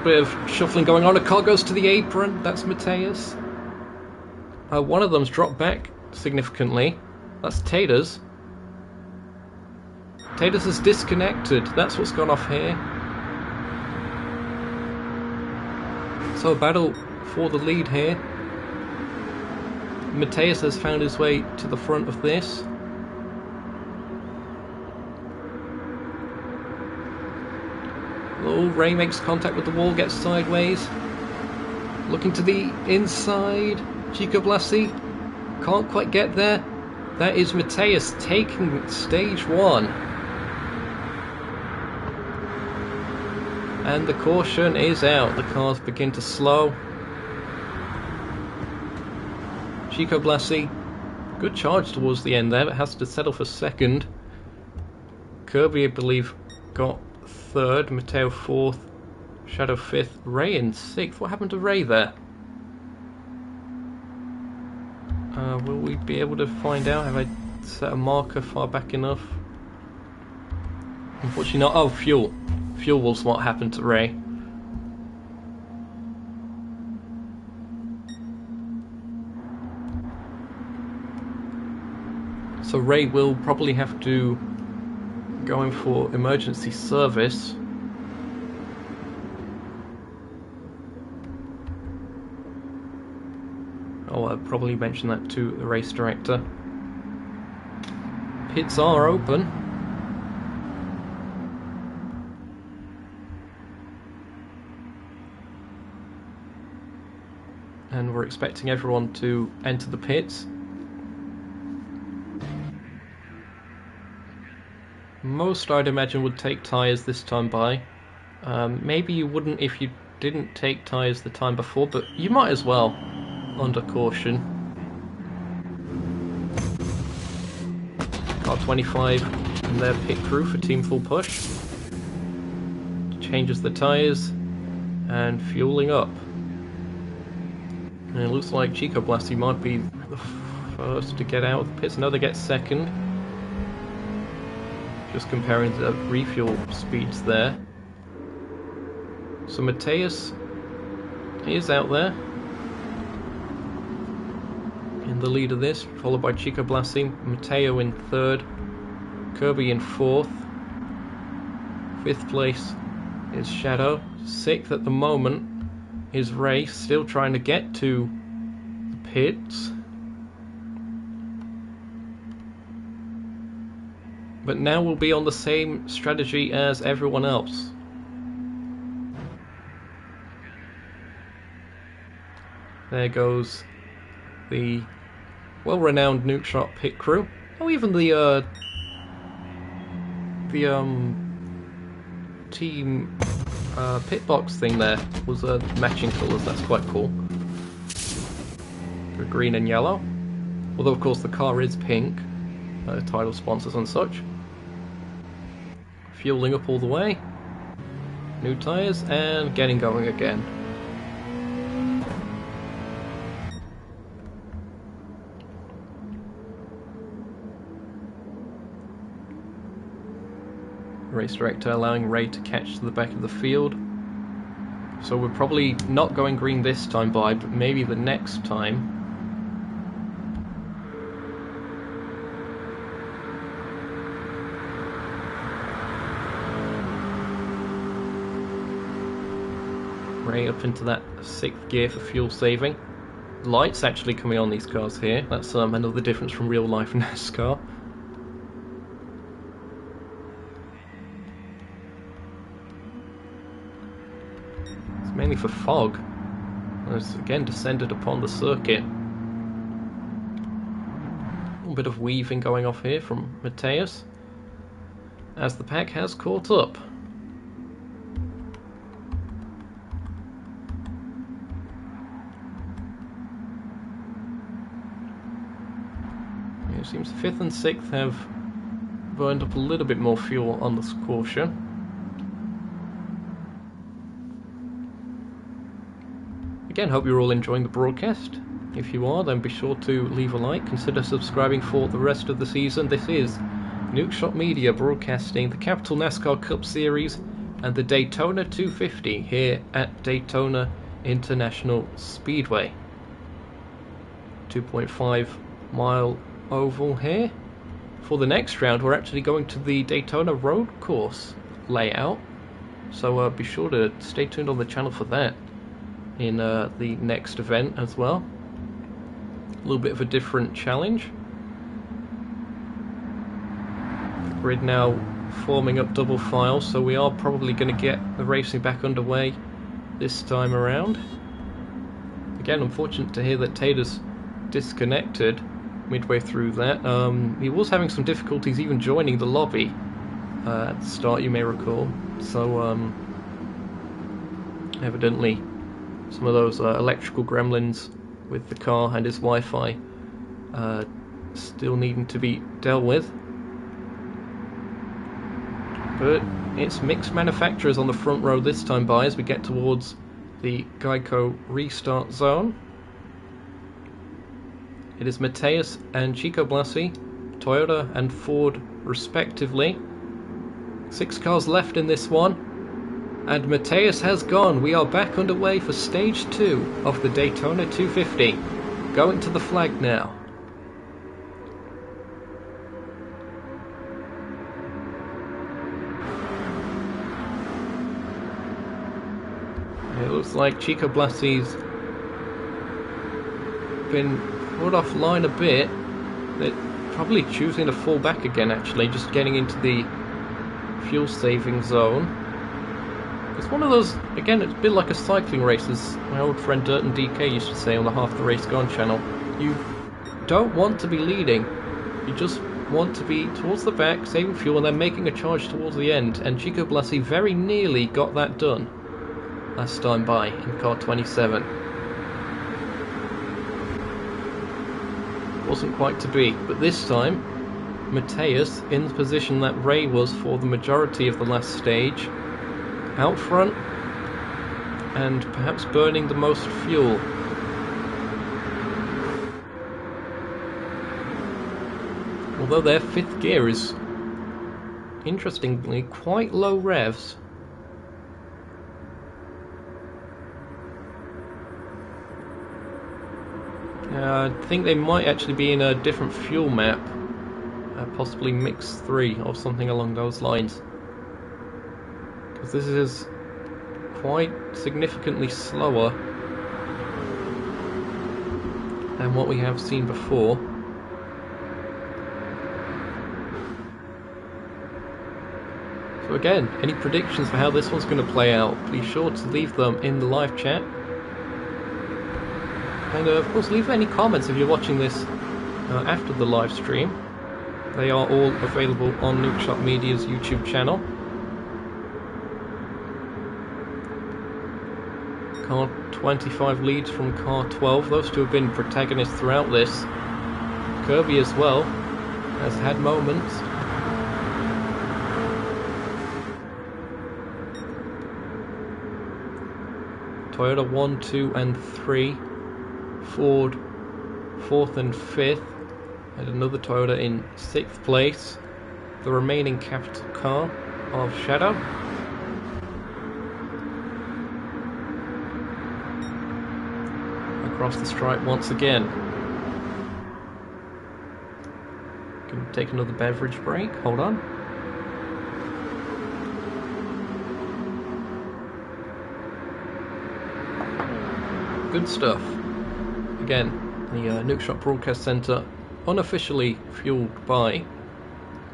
Bit of shuffling going on. A car goes to the apron. That's Mateus. One of them's dropped back significantly. That's Taters. Taters is disconnected. That's what's gone off here. So a battle for the lead here. Mateus has found his way to the front of this. Oh, Ray makes contact with the wall, gets sideways. Looking to the inside. Chico Blasty can't quite get there. That is Mateus taking stage 1. And the caution is out. The cars begin to slow. Chico Blasty, good charge towards the end there, but has to settle for second. Kirby, I believe, got 3rd, Mateo 4th, Shadow 5th, Ray in 6th. What happened to Ray there? Will we be able to find out? Have I set a marker far back enough? Unfortunately not. Oh, fuel. Fuel was what happened to Ray. So Ray will probably have to go in for emergency service. I'll probably mention that to the race director. Pits are open. And we're expecting everyone to enter the pits. Most, I'd imagine, would take tyres this time by. Maybe you wouldn't if you didn't take tyres the time before, but you might as well, under caution. Car 25 and their pit crew for Team Full Push. Changes the tyres and fueling up. And it looks like Chico Blasty might be the first to get out of the pits. Another gets second. Just comparing the refuel speeds there. So Mateus is out there in the lead of this, followed by Chico Blasty, Mateo in 3rd, Kirby in 4th, 5th place is Shadow, 6th at the moment is Ray, still trying to get to the pits. But now we'll be on the same strategy as everyone else. There goes the well-renowned Nukeshot pit crew. Oh, even the team pit box thing there was matching colours. That's quite cool. The green and yellow. Although, of course, the car is pink. Title sponsors and such. Fueling up all the way. New tyres and getting going again. Race director allowing Ray to catch to the back of the field. So we're probably not going green this time by, but maybe the next time. Ray up into that 6th gear for fuel saving. Lights actually coming on these cars here. That's another difference from real life NASCAR. It's mainly for fog. It's again descended upon the circuit. A little bit of weaving going off here from Mateus, as the pack has caught up. It seems 5th and 6th have burned up a little bit more fuel on this caution. Again, hope you're all enjoying the broadcast. If you are, then be sure to leave a like. Consider subscribing for the rest of the season. This is Nukeshot Media broadcasting the Capital NASCAR Cup Series and the Daytona 250 here at Daytona International Speedway. 2.5 mile oval here. For the next round, we're actually going to the Daytona road course layout, so be sure to stay tuned on the channel for that in the next event as well. A little bit of a different challenge. Grid now forming up double file, so we are probably going to get the racing back underway this time around. Again, unfortunate to hear that Taylor's disconnected midway through that. He was having some difficulties even joining the lobby at the start, you may recall. So evidently some of those electrical gremlins with the car and his Wi-Fi still needing to be dealt with. But it's mixed manufacturers on the front row this time by as we get towards the Geico restart zone. It is Mateus and Chico Blasi, Toyota and Ford respectively. 6 cars left in this one, and Mateus has gone. We are back underway for stage 2 of the Daytona 250. Going to the flag now. It looks like Chico Blasi's been put offline a bit. They're probably choosing to fall back again, actually, just getting into the fuel saving zone. It's one of those, again, it's a bit like a cycling race, as my old friend Dirt and DK used to say on the Half the Race Gone channel. You don't want to be leading, you just want to be towards the back, saving fuel, and then making a charge towards the end. And Chico Blasi very nearly got that done last time by in car 27. Wasn't quite to be, but this time Mateus in the position that Ray was for the majority of the last stage, out front and perhaps burning the most fuel. Although their 5th gear is interestingly quite low revs. I think they might actually be in a different fuel map, possibly Mix 3 or something along those lines. Because this is quite significantly slower than what we have seen before. So again, any predictions for how this one's going to play out, be sure to leave them in the live chat. And of course, leave any comments if you're watching this after the live stream. They are all available on Nukeshot Media's YouTube channel. Car 25 leads from car 12. Those two have been protagonists throughout this. Kirby as well has had moments. Toyota 1, 2 and 3. Ford 4th and 5th, and another Toyota in 6th place. The remaining capital car of Shadow. Across the stripe once again. Can take another beverage break, hold on. Good stuff. Again, the Nukeshot Broadcast Centre, unofficially fueled by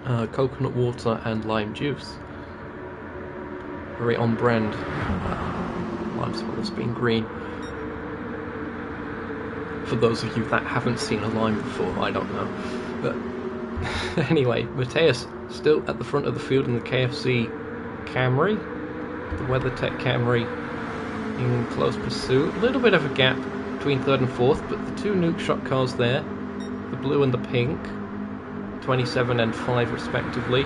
coconut water and lime juice. Very on brand. Lime's supposed to be green. For those of you that haven't seen a lime before, I don't know. But anyway, Mateus still at the front of the field in the KFC Camry. The WeatherTech Camry in close pursuit. A little bit of a gap between third and fourth, but the two Nukeshot cars there, the blue and the pink, 27 and 5 respectively.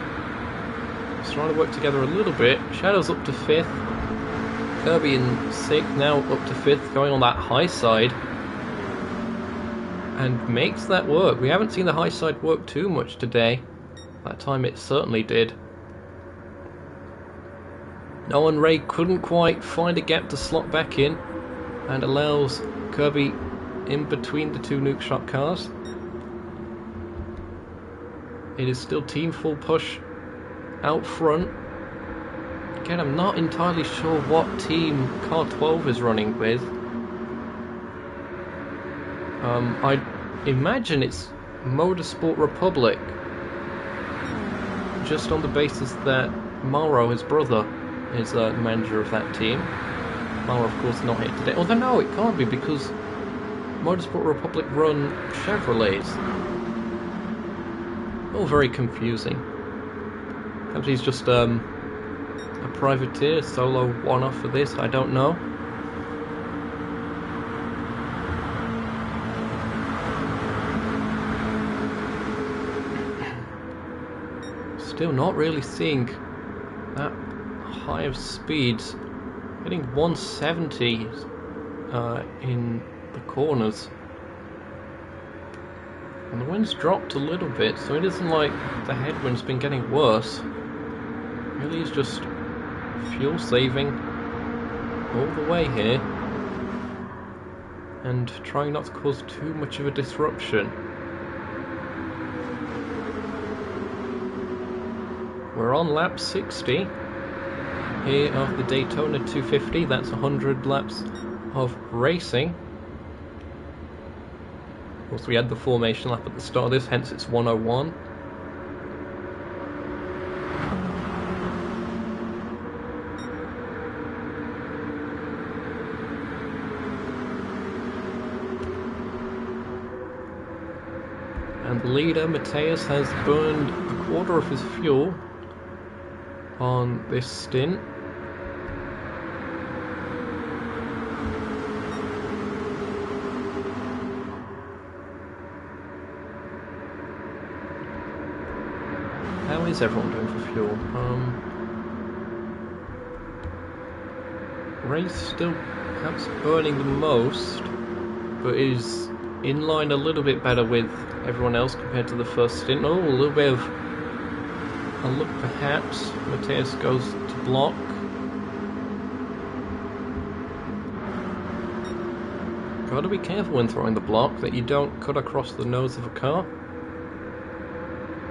Just trying to work together a little bit. Shadow's up to 5th. Kirby in 6th, now up to 5th, going on that high side. And makes that work. We haven't seen the high side work too much today. That time it certainly did. Noah and Ray couldn't quite find a gap to slot back in, and allows Kirby in between the two Nukeshot cars. It is still team full push out front. Again, I'm not entirely sure what team car 12 is running with. I imagine it's Motorsport Republic, just on the basis that Mauro, his brother, is the manager of that team. Mauro, of course, not here today. Although no, it can't be, because Motorsport Republic run Chevrolets. All very confusing. Perhaps he's just a privateer, solo one-off for this, I don't know. Still not really seeing that high of speeds. Hitting 170 in the corners. And the wind's dropped a little bit, so it isn't like the headwind's been getting worse. It really is just fuel saving all the way here. And trying not to cause too much of a disruption. We're on lap 60 here of the Daytona 250. That's 100 laps of racing. Of course, we had the formation lap at the start of this, hence it's 101. And the leader, Mateus, has burned a quarter of his fuel on this stint. How is everyone doing for fuel? Ray's still perhaps burning the most, but is in line a little bit better with everyone else compared to the first stint. Oh, a little bit of a look perhaps. Mateus goes to block. Gotta be careful when throwing the block that you don't cut across the nose of a car.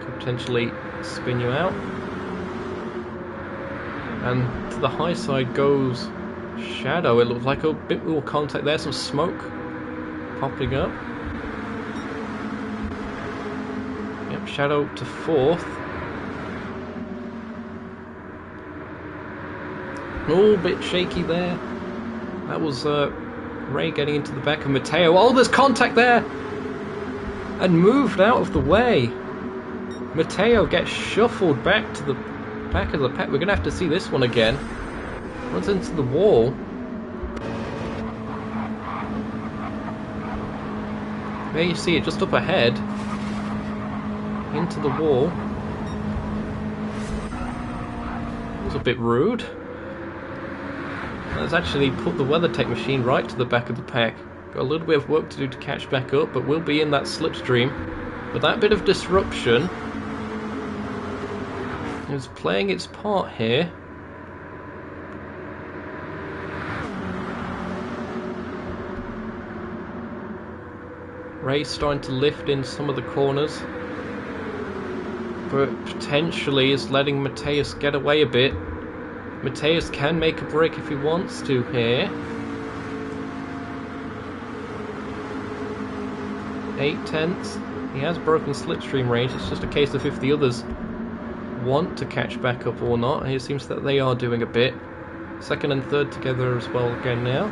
Could potentially spin you out. And to the high side goes Shadow. It looks like a bit more contact there, some smoke popping up. Yep, Shadow to 4th. Oh, a bit shaky there. That was Ray getting into the back of Matteo. Oh, there's contact there! And moved out of the way. Matteo gets shuffled back to the back of the pack. We're going to have to see this one again. Runs into the wall. There you see it, just up ahead. Into the wall. That was a bit rude. That's actually put the WeatherTech machine right to the back of the pack. Got a little bit of work to do to catch back up, but we'll be in that slipstream. But that bit of disruption is playing its part here. Ray's starting to lift in some of the corners, but potentially is letting Mateus get away a bit. Mateus can make a break if he wants to here. 8/10. He has broken slipstream range. It's just a case of if the others want to catch back up or not. And it seems that they are doing a bit. Second and third together as well again now.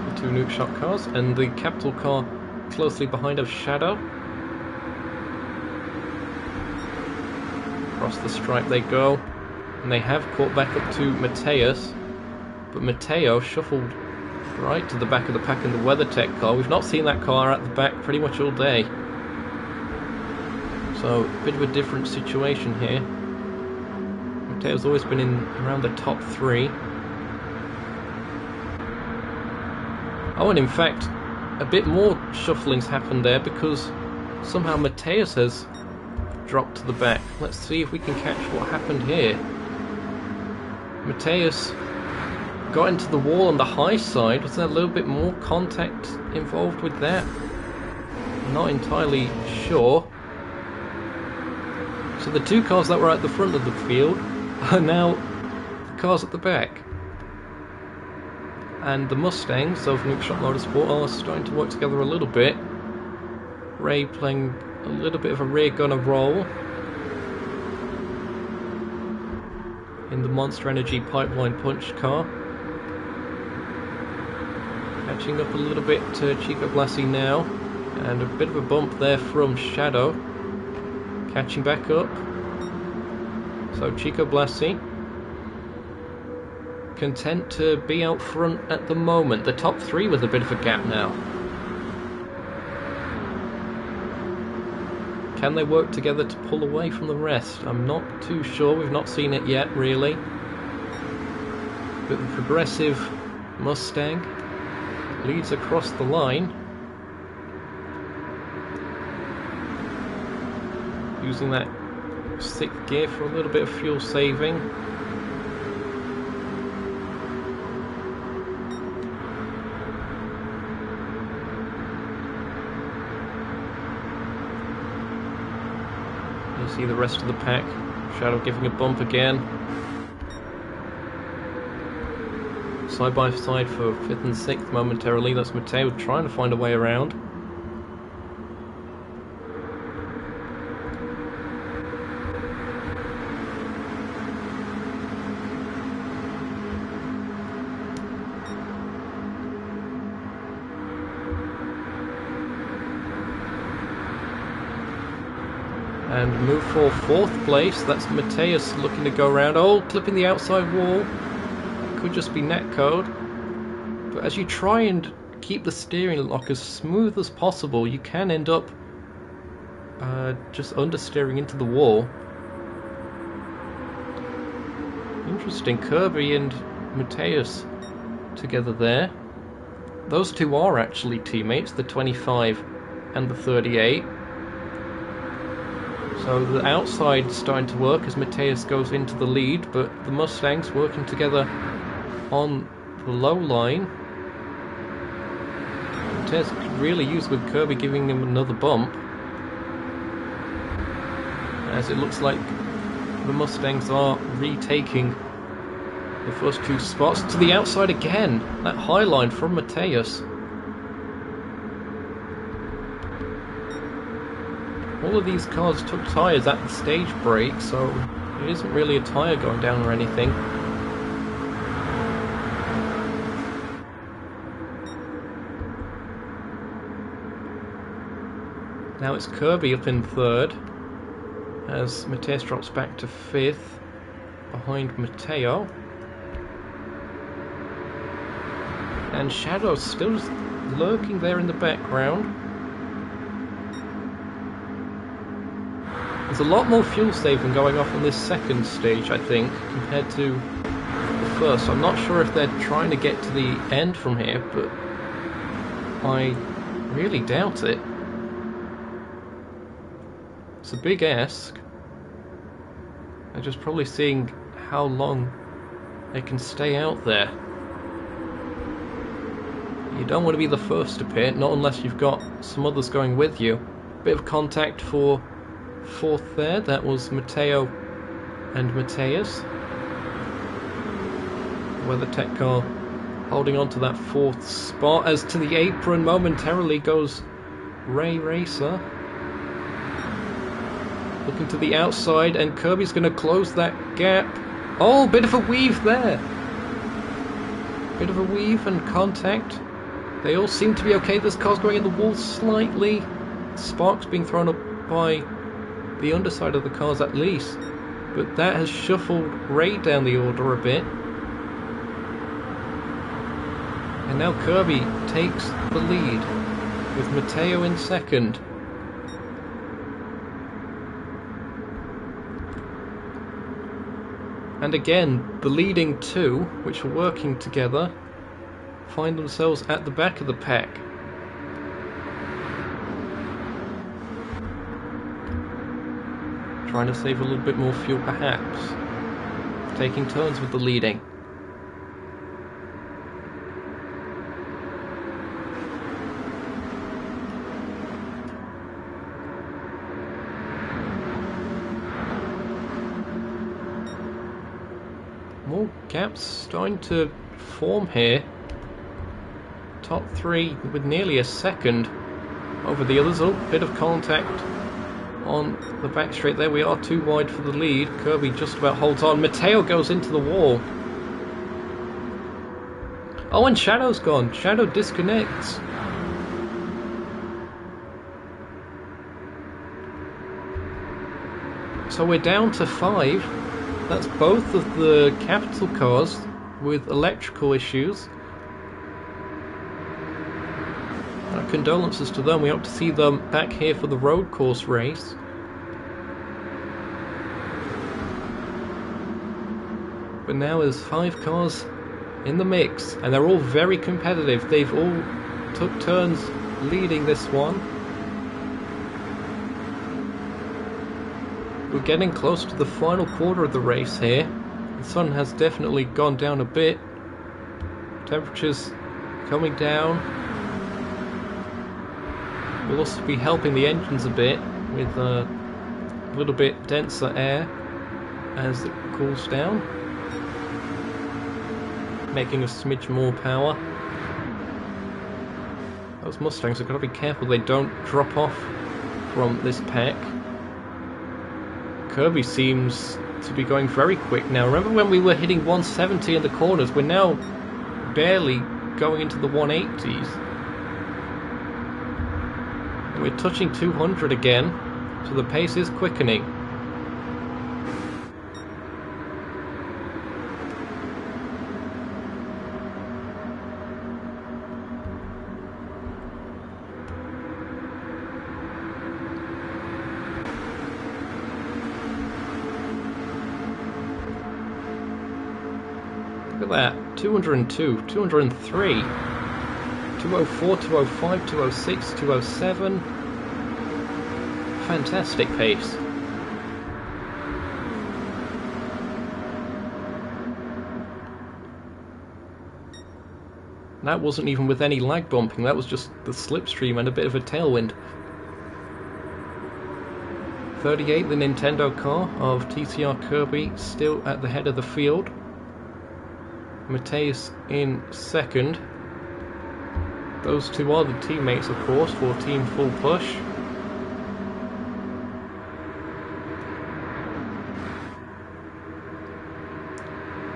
The two Nukeshot cars and the capital car closely behind of Shadow. Across the stripe they go. And they have caught back up to Mateus. But Mateo shuffled right to the back of the pack in the WeatherTech car. We've not seen that car at the back pretty much all day. So, a bit of a different situation here. Mateo's always been in around the top 3. Oh, and in fact, a bit more shuffling's happened there because somehow Mateus has dropped to the back. Let's see if we can catch what happened here. Mateus got into the wall on the high side. Was there a little bit more contact involved with that? Not entirely sure. So the two cars that were at the front of the field are now the cars at the back. And the Mustangs of Nukeshot Motorsport are starting to work together a little bit. Ray playing a little bit of a rear gunner role in the Monster Energy Pipeline Punch car. Catching up a little bit to Chico Blassie now, and a bit of a bump there from Shadow. Catching back up. So Chico Blassie content to be out front at the moment. The top 3 with a bit of a gap now. Can they work together to pull away from the rest? I'm not too sure. We've not seen it yet, really. But the progressive Mustang leads across the line. Using that 6th gear for a little bit of fuel saving. You see the rest of the pack. Shadow giving a bump again. Side by side for 5th and 6th momentarily. That's Mateo trying to find a way around. And move for 4th place. That's Mateus looking to go around. Oh, clipping the outside wall. Could just be netcode. But as you try and keep the steering lock as smooth as possible, you can end up just understeering into the wall. Interesting. Kirby and Mateus together there. Those two are actually teammates, the 25 and the 38. So the outside's starting to work as Mateus goes into the lead, but the Mustangs working together on the low line. Mateus could really use with Kirby giving him another bump, as it looks like the Mustangs are retaking the first 2 spots. To the outside again, that high line from Mateus. All of these cars took tyres at the stage break, so it isn't really a tyre going down or anything. Now it's Kirby up in 3rd, as Mateus drops back to 5th, behind Mateo. And Shadow's still just lurking there in the background. There's a lot more fuel saving going off on this 2nd stage, I think, compared to the 1st. I'm not sure if they're trying to get to the end from here, but I really doubt it. It's a big ask. They're just probably seeing how long they can stay out there. You don't want to be the first to pit, not unless you've got some others going with you. Bit of contact for 4th there. That was Mateo and Mateus. WeatherTech car holding on to that 4th spot. As to the apron momentarily goes Ray Racer. Looking to the outside, and Kirby's going to close that gap. Oh, bit of a weave there. Bit of a weave and contact. They all seem to be okay. This car's going in the wall slightly. Sparks being thrown up by the underside of the cars at least. But that has shuffled Ray down the order a bit. And now Kirby takes the lead with Matteo in 2nd. And again, the leading 2, which are working together, find themselves at the back of the pack. Trying to save a little bit more fuel perhaps. Taking turns with the leading. More gaps starting to form here. Top 3 with nearly a second over the others. A bit of contact on the back straight there. We are too wide for the lead. Kirby just about holds on. Matteo goes into the wall. Oh, and Shadow's gone. Shadow disconnects. So we're down to 5. That's both of the capital cars with electrical issues. Our condolences to them. We hope to see them back here for the road course race. But now there's 5 cars in the mix, and they're all very competitive. They've all took turns leading this one. We're getting close to the final quarter of the race here. The sun has definitely gone down a bit. Temperatures coming down. We'll also be helping the engines a bit with a little bit denser air as it cools down, making a smidge more power. Those Mustangs have got to be careful they don't drop off from this pack. Kirby seems to be going very quick now. Remember when we were hitting 170 in the corners? We're now barely going into the 180s. And we're touching 200 again, so the pace is quickening. Look at that, 202, 203, 204, 205, 206, 207. Fantastic pace. That wasn't even with any lag bumping, that was just the slipstream and a bit of a tailwind. 38, the Nintendo car of TCR Kirby, still at the head of the field. Mateus in second. Those two are the teammates, of course, for Team Full Push.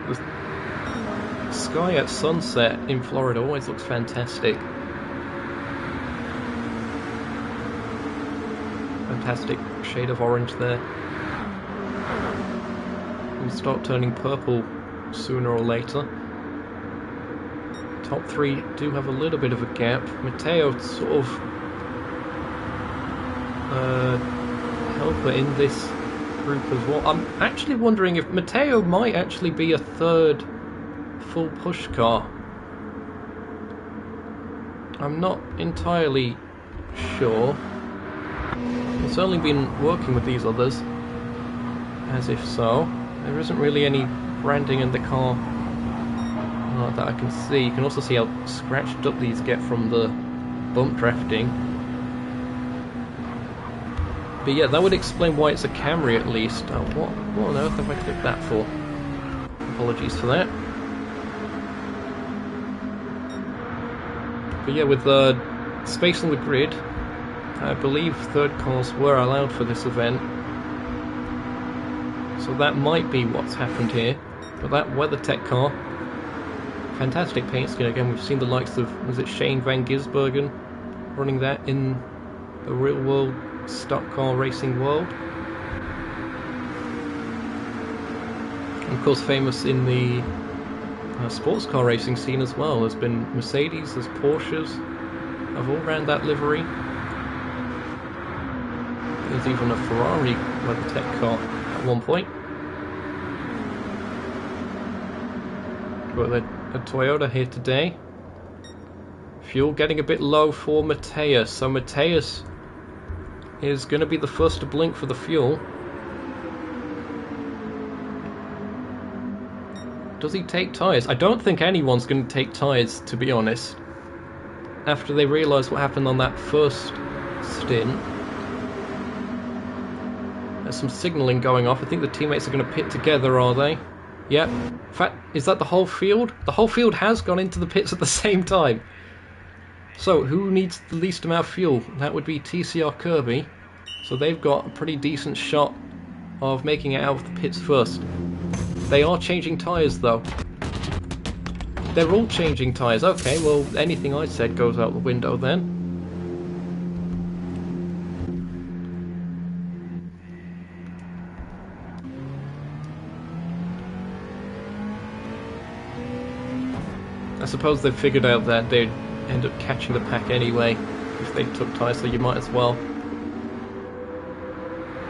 The sky at sunset in Florida always looks fantastic. Fantastic shade of orange there. It'll start turning purple sooner or later. Top 3 do have a little bit of a gap. Matteo sort of helper in this group as well. I'm actually wondering if Matteo might actually be a third full push car. I'm not entirely sure. He's only been working with these others, as if so. There isn't really any branding in the car that I can see. You can also see how scratched up these get from the bump drafting. But yeah, that would explain why it's a Camry at least. What on earth have I clicked that for? Apologies for that. But yeah, with space on the grid, I believe third cars were allowed for this event. So that might be what's happened here. But that WeatherTech car, fantastic paint scheme. Again, we've seen the likes of, was it Shane Van Gisbergen running that in the real world stock car racing world. And of course famous in the sports car racing scene as well. There's been Mercedes, there's Porsches, have all ran that livery. There's even a Ferrari WeatherTech car at one point. But a Toyota here today. Fuel getting a bit low for Mateus, so Mateus is going to be the first to blink for the fuel. Does he take tyres? I don't think anyone's going to take tyres, to be honest. After they realise what happened on that first stint. There's some signalling going off. I think the teammates are going to pit together, are they? Yep. In fact, is that the whole field? The whole field has gone into the pits at the same time. So, who needs the least amount of fuel? That would be TCR Kirby. So they've got a pretty decent shot of making it out of the pits first. They are changing tyres though. They're all changing tyres. Okay, well, anything I said goes out the window then. I suppose they've figured out that they'd end up catching the pack anyway if they took tyres, so you might as well.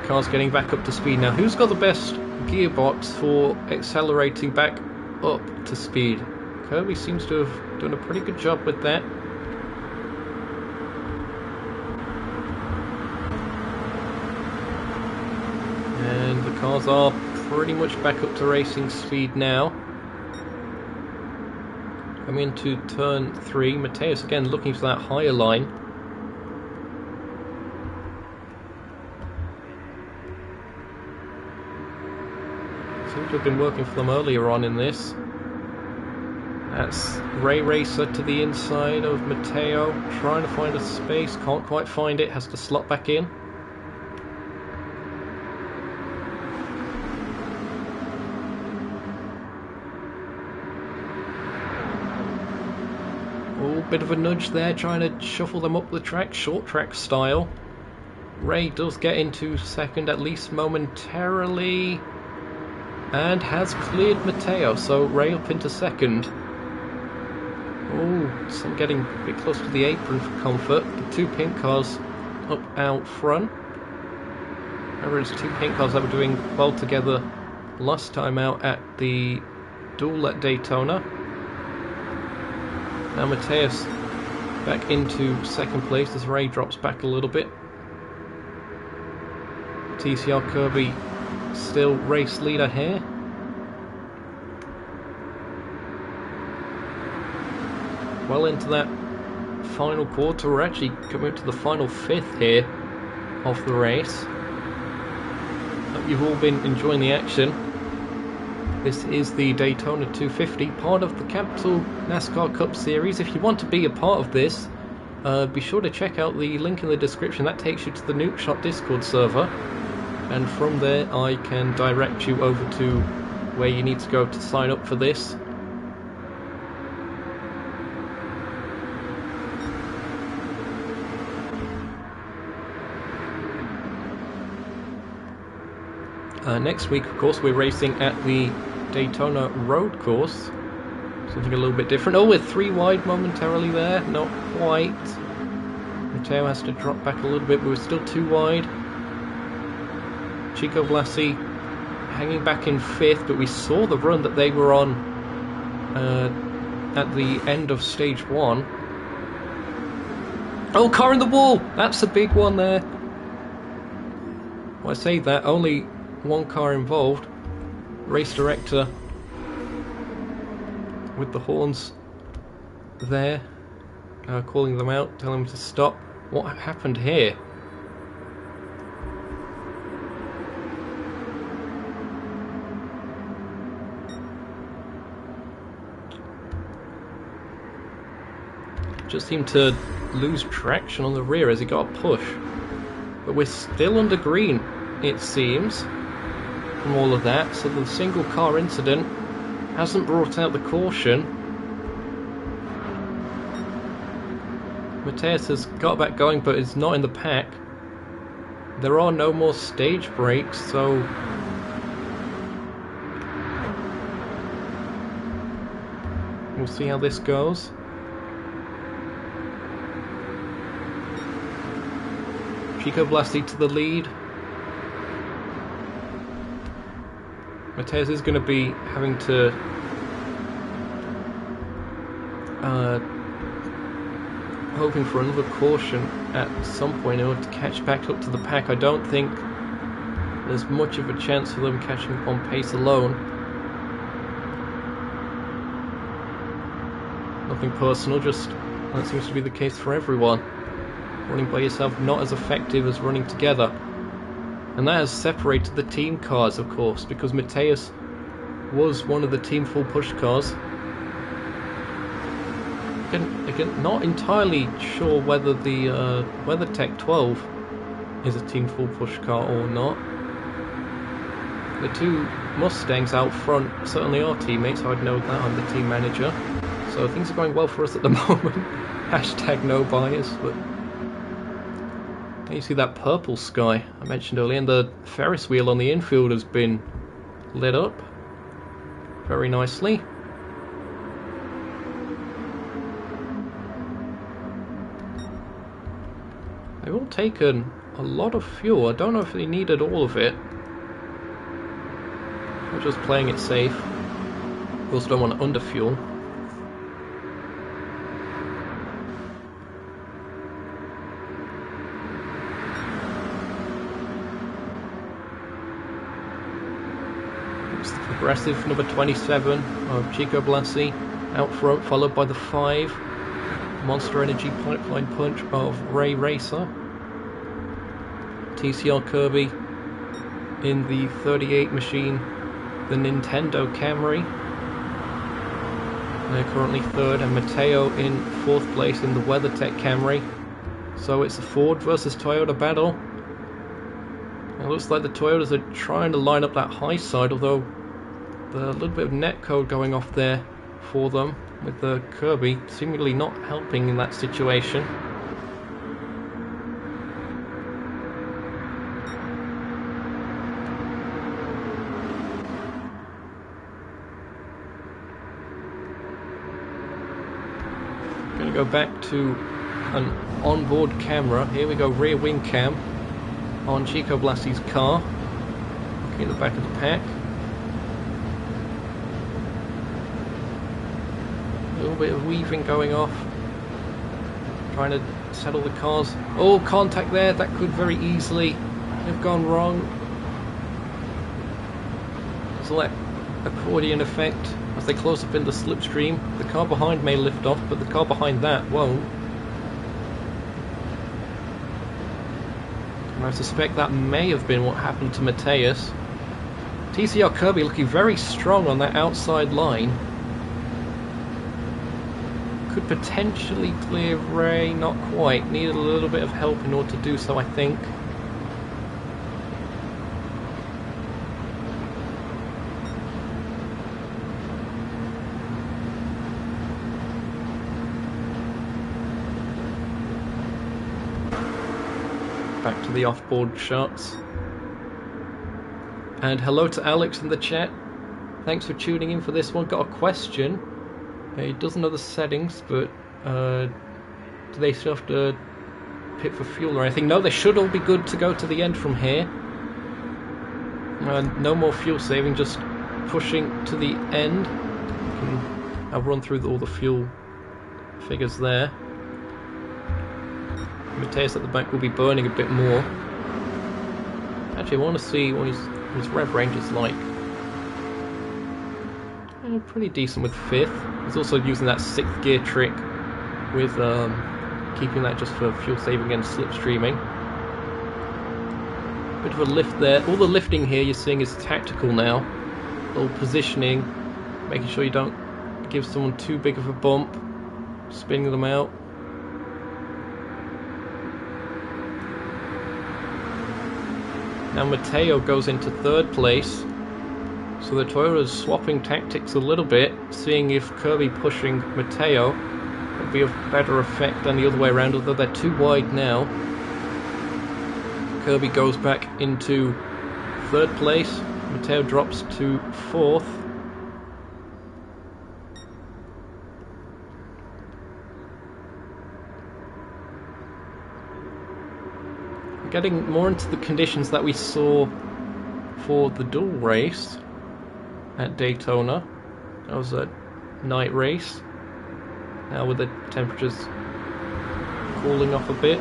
Car's getting back up to speed now. Who's got the best gearbox for accelerating back up to speed? Kirby seems to have done a pretty good job with that. And the cars are pretty much back up to racing speed now. Coming into turn 3, Mateus again looking for that higher line. Seems to have been working for them earlier on in this. That's Ray Racer to the inside of Matteo, trying to find a space, can't quite find it, has to slot back in. Oh, bit of a nudge there, trying to shuffle them up the track, short track style. Ray does get into second, at least momentarily, and has cleared Matteo, so Ray up into second. Oh, some getting a bit close to the apron for comfort. The two pink cars up out front. Remember, it's two pink cars that were doing well together last time out at the duel at Daytona. Now Mateus back into second place as Ray drops back a little bit. TCR Kirby still race leader here. Well into that final quarter. We're actually coming up to the final fifth here of the race. Hope you've all been enjoying the action. This is the Daytona 250, part of the Capital NASCAR Cup Series. If you want to be a part of this, be sure to check out the link in the description. That takes you to the Nukeshot Discord server, and from there I can direct you over to where you need to go to sign up for this. Next week, of course, we're racing at the Daytona Road Course. Something a little bit different. Oh, we're 3 wide momentarily there. Not quite. Matteo has to drop back a little bit, but we're still 2 wide. Chico Blasi hanging back in 5th, but we saw the run that they were on at the end of stage 1. Oh, car in the wall! That's a big one there. Well, I say that, only one car involved. Race director with the horns there, calling them out, telling them to stop. What happened here? just seemed to lose traction on the rear as he got a push. But we're still under green, it seems, from all of that, so the single car incident hasn't brought out the caution. Mateus has got back going, but is not in the pack. There are no more stage breaks, so we'll see how this goes. Chico Blasi to the lead. Mateus is going to be having to hoping for another caution at some point in order to catch back up to the pack. I don't think there's much of a chance for them catching up on pace alone. Nothing personal, just that seems to be the case for everyone. Running by yourself not as effective as running together. And that has separated the team cars, of course, because Mateus was one of the team full push cars. Again, not entirely sure whether the WeatherTech 12 is a team full push car or not. The two Mustangs out front certainly are teammates, I'd know that, I'm the team manager. So things are going well for us at the moment. Hashtag no bias, but you see that purple sky I mentioned earlier, and the Ferris wheel on the infield has been lit up very nicely. They've all taken a lot of fuel. I don't know if they needed all of it. They're just playing it safe. We also don't want to underfuel. It's the progressive number 27 of Chico Blasi out front, followed by the 5 Monster Energy Pipeline Punch of Ray Racer. TCR Kirby in the 38 machine, the Nintendo Camry. They're currently 3rd, and Mateo in 4th place in the WeatherTech Camry. So it's a Ford versus Toyota battle. It looks like the Toyotas are trying to line up that high side, although the little bit of netcode going off there for them, with the Kirby seemingly not helping in that situation. Going to go back to an onboard camera. Here we go, rear wing cam on Chico Blasi's car. Looking at the back of the pack. A little bit of weaving going off, trying to settle the cars. Oh, contact there, that could very easily have gone wrong. So that accordion effect as they close up in the slipstream. The car behind may lift off, but the car behind that won't. And I suspect that may have been what happened to Mateus. TCR Kirby looking very strong on that outside line. Could potentially clear Ray, not quite. Needed a little bit of help in order to do so, I think. Back to the off-board shots. And hello to Alex in the chat. Thanks for tuning in for this one. Got a question. He doesn't know the settings, but do they still have to pit for fuel or anything? No, they should all be good to go to the end from here. No more fuel saving, just pushing to the end. I'll run through all the fuel figures there. Mateus at the back will be burning a bit more. Actually, I want to see what his rev range is like. Pretty decent with 5th. He's also using that 6th gear trick with keeping that just for fuel saving and slipstreaming. Bit of a lift there. All the lifting here you're seeing is tactical now. All positioning, making sure you don't give someone too big of a bump, spinning them out. Now Matteo goes into third place. So the Toyota's swapping tactics a little bit, seeing if Kirby pushing Matteo would be of better effect than the other way around, although they're too wide now. Kirby goes back into third place. Matteo drops to fourth. Getting more into the conditions that we saw for the dual race at Daytona. That was a night race. Now with the temperatures cooling off a bit,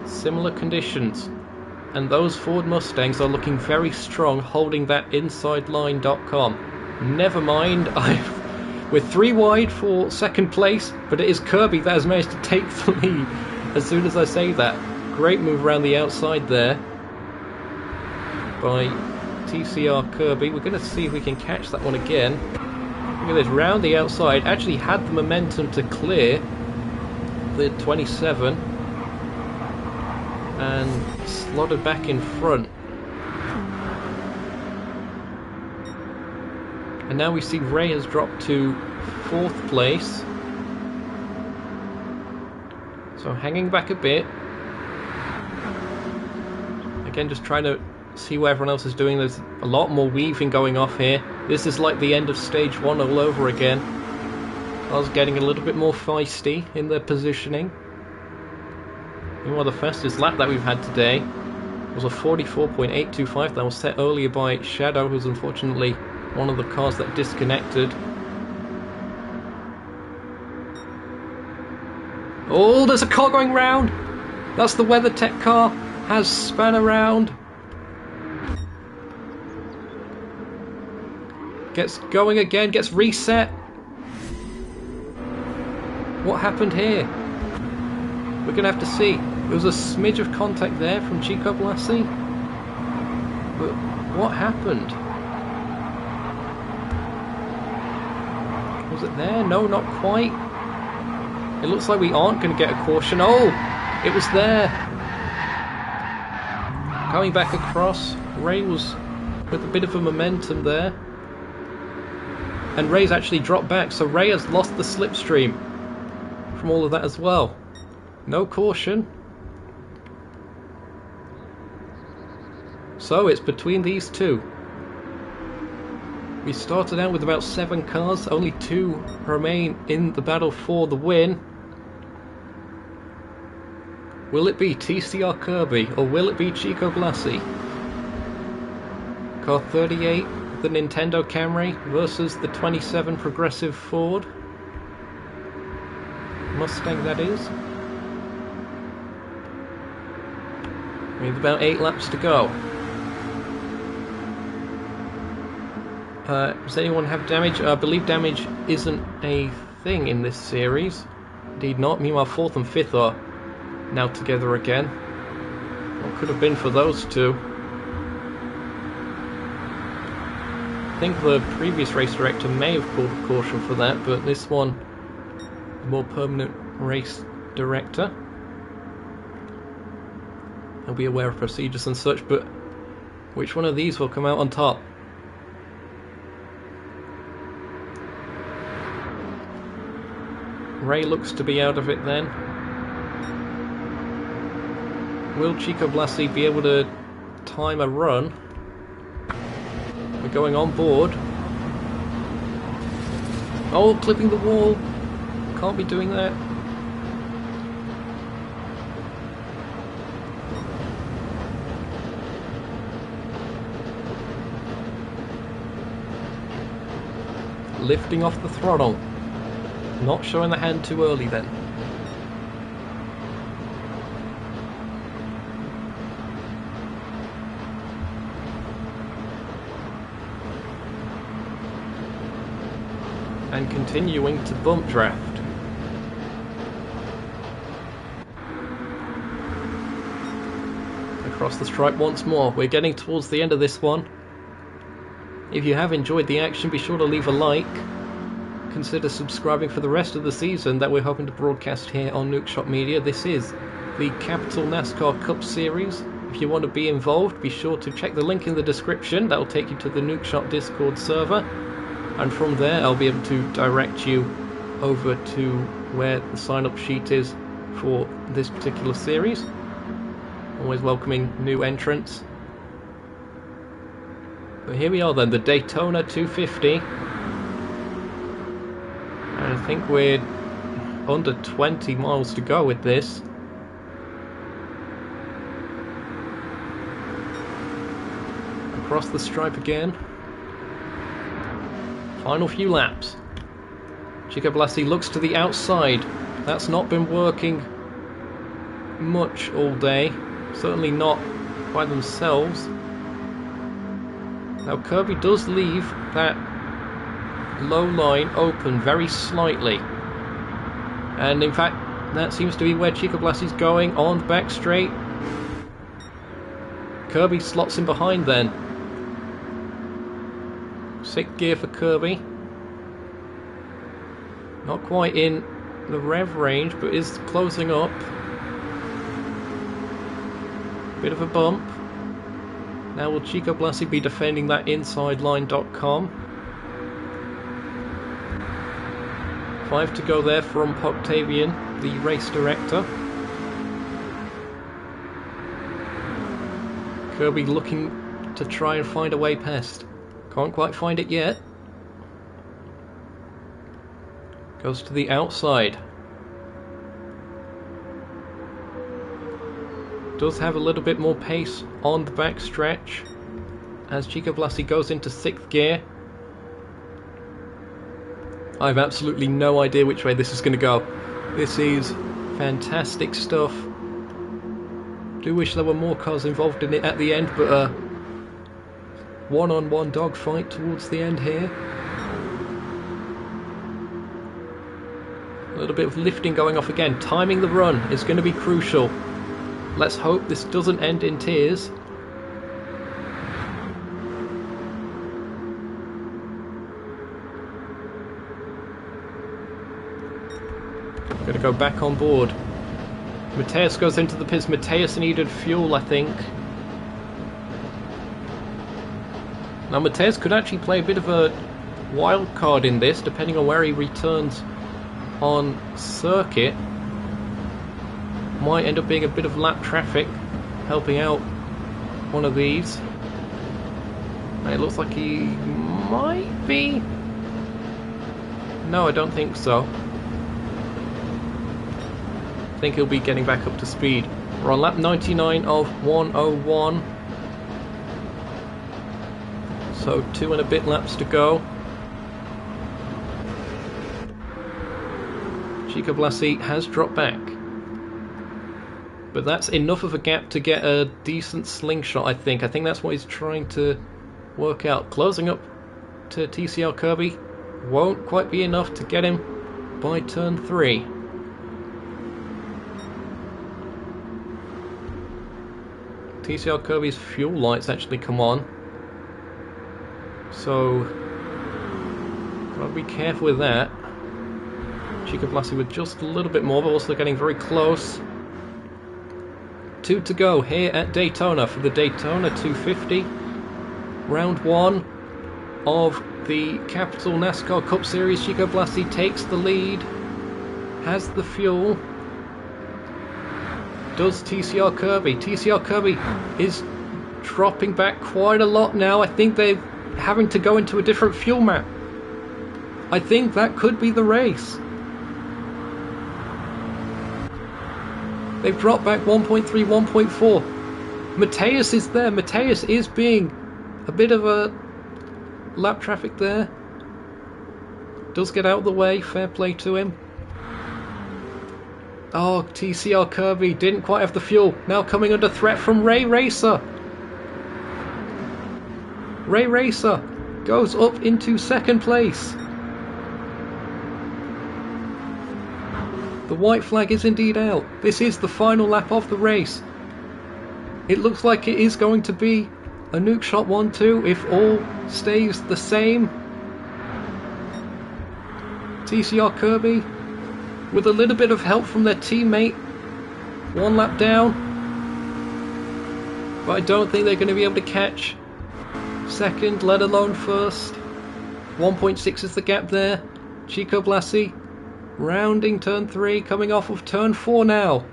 similar conditions, and those Ford Mustangs are looking very strong, holding that inside line.com. Never mind, we're 3 wide for second place, but it is Kirby that has managed to take the lead as soon as I say that. Great move around the outside there by TCR Kirby. We're going to see if we can catch that one again. Look at this, round the outside. Actually had the momentum to clear the 27 and slotted back in front. And now we see Ray has dropped to 4th place. So hanging back a bit. Again, just trying to see what everyone else is doing. There's a lot more weaving going off here. This is like the end of stage 1 all over again. I was getting a little bit more feisty in their positioning. Meanwhile, the fastest lap that we've had today was a 44.825 that was set earlier by Shadow, who's unfortunately one of the cars that disconnected. Oh, there's a car going round! That's the WeatherTech car. Has spun around. Gets going again, gets reset. What happened here? We're going to have to see. There was a smidge of contact there from Chico Blasi. But what happened? Was it there? No, not quite. It looks like we aren't going to get a caution. Oh, it was there. Coming back across, Ray was with a bit of a momentum there. And Ray's actually dropped back, so Ray has lost the slipstream from all of that as well. No caution. So it's between these two. We started out with about 7 cars, only 2 remain in the battle for the win. Will it be TCR Kirby or will it be Chico Blasi? Car 38, the Nintendo Camry versus the 27 Progressive Ford Mustang, that is. We have about 8 laps to go. Does anyone have damage? I believe damage isn't a thing in this series. Indeed not. Meanwhile, 4th and 5th are now together again. What could have been for those two? I think the previous race director may have called a caution for that, but this one, the more permanent race director, he'll be aware of procedures and such, but which one of these will come out on top? Ray looks to be out of it then. Will Chico Blasi be able to time a run? We're going on board. Oh, clipping the wall. Can't be doing that. Lifting off the throttle. Not showing the hand too early then. And continuing to bump draft. Across the stripe once more. We're getting towards the end of this one. If you have enjoyed the action, be sure to leave a like. Consider subscribing for the rest of the season that we're hoping to broadcast here on Nukeshot Media. This is the Capital NASCAR Cup Series. If you want to be involved, be sure to check the link in the description. That will take you to the Nukeshot Discord server, and from there I'll be able to direct you over to where the sign-up sheet is for this particular series. Always welcoming new entrants. But here we are then, the Daytona 250. And I think we're under 20 miles to go with this. Across the stripe again. Final few laps. Chico Blasi looks to the outside. That's not been working much all day. Certainly not by themselves. Now Kirby does leave that low line open very slightly. And in fact, that seems to be where Chico Blasi's going on the back straight. Kirby slots in behind then. 6th gear for Kirby. Not quite in the rev range, but is closing up. Bit of a bump. Now will Chico Blasi be defending that inside line.com. 5 to go there from Octavian, the race director. Kirby looking to try and find a way past. Can't quite find it yet. Goes to the outside. Does have a little bit more pace on the back stretch as Chico Blasi goes into 6th gear. I have absolutely no idea which way this is going to go. This is fantastic stuff. Do wish there were more cars involved in it at the end, but one-on-one dogfight towards the end here. A little bit of lifting going off again. Timing the run is going to be crucial. Let's hope this doesn't end in tears. Gonna go back on board. Mateus goes into the pits. Mateus needed fuel, I think. Now Mateus could actually play a bit of a wild card in this, depending on where he returns on circuit. Might end up being a bit of lap traffic, helping out one of these. And it looks like he might be... No, I don't think so. I think he'll be getting back up to speed. We're on lap 99 of 101. So 2 and a bit laps to go. Chico Blasi has dropped back. But that's enough of a gap to get a decent slingshot, I think. I think that's what he's trying to work out. Closing up to TCR Kirby won't quite be enough to get him by turn 3. TCR Kirby's fuel lights actually come on. So, gotta be careful with that. Chico Blasi with just a little bit more, but also getting very close. 2 to go here at Daytona for the Daytona 250. Round 1 of the Capital NASCAR Cup Series. Chico Blasi takes the lead, has the fuel. Does TCR Kirby. TCR Kirby is dropping back quite a lot now. I think they're having to go into a different fuel map. I think that could be the race. They've dropped back 1.3, 1.4. Mateus is there. Mateus is being a bit of a lap traffic there. Does get out of the way. Fair play to him. Oh, TCR Kirby didn't quite have the fuel. Now coming under threat from Ray Racer. Ray Racer goes up into 2nd place. The white flag is indeed out. This is the final lap of the race. It looks like it is going to be a Nukeshot 1-2 if all stays the same. TCR Kirby with a little bit of help from their teammate. 1 lap down. but I don't think they're going to be able to catch second, let alone first. 1.6 is the gap there. Chico Blassie rounding turn 3, coming off of turn 4 now.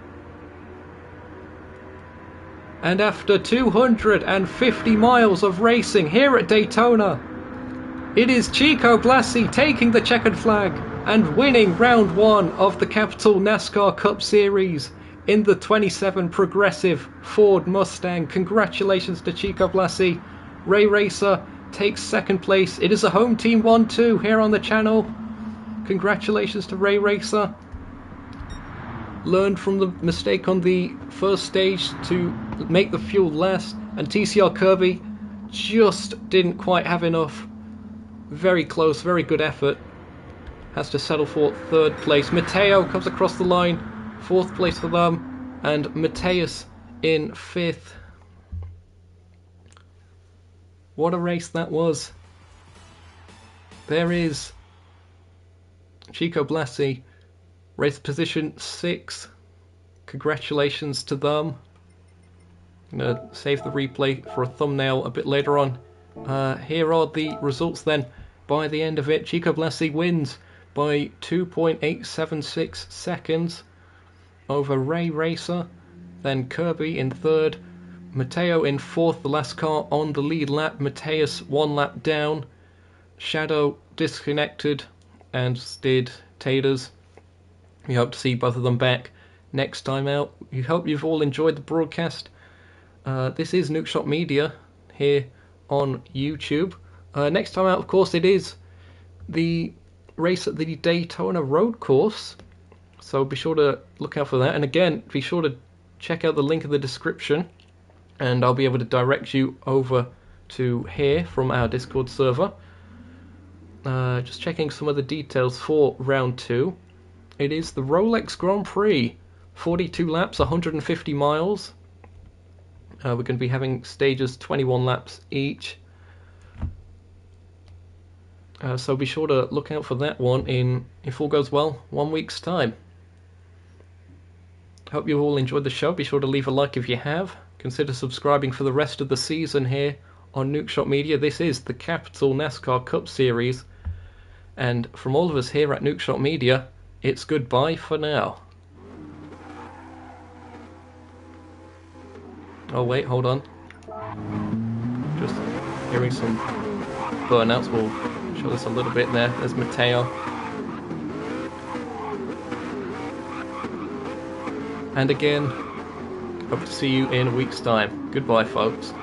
And after 250 miles of racing here at Daytona, it is Chico Blassie taking the checkered flag and winning round 1 of the Capital NASCAR Cup Series in the 27 Progressive Ford Mustang. Congratulations to Chico Blassie. Ray Racer takes second place. It is a home team 1-2 here on the channel. Congratulations to Ray Racer. Learned from the mistake on the first stage to make the fuel last, and TCR Kirby just didn't quite have enough. Very close, very good effort. Has to settle for third place. Mateo comes across the line, fourth place for them, and Mateus in fifth. What a race that was. There is Chico Blassie, race position 6. Congratulations to them. I'm going to save the replay for a thumbnail a bit later on. Here are the results then. By the end of it, Chico Blassie wins by 2.876 seconds over Ray Racer. Then Kirby in third. Mateo in fourth, the last car on the lead lap. Mateus 1 lap down. Shadow disconnected, and did Taters. We hope to see both of them back next time out. We hope you've all enjoyed the broadcast. This is Nukeshot Media here on YouTube. Next time out, of course, it is the race at the Daytona Road Course, so be sure to look out for that. And again, be sure to check out the link in the description, and I'll be able to direct you over to here from our Discord server. Just checking some of the details for round 2. It is the Rolex Grand Prix, 42 laps, 150 miles. We're going to be having stages 21 laps each. So be sure to look out for that one in, if all goes well, 1 week's time. Hope you all enjoyed the show. Be sure to leave a like if you have. Consider subscribing for the rest of the season here on Nukeshot Media. This is the Capital NASCAR Cup Series. And from all of us here at Nukeshot Media, it's goodbye for now. Oh wait, hold on. Just hearing some burnouts. We'll show this a little bit there. There's Mateo. And again, hope to see you in a week's time. Goodbye, folks.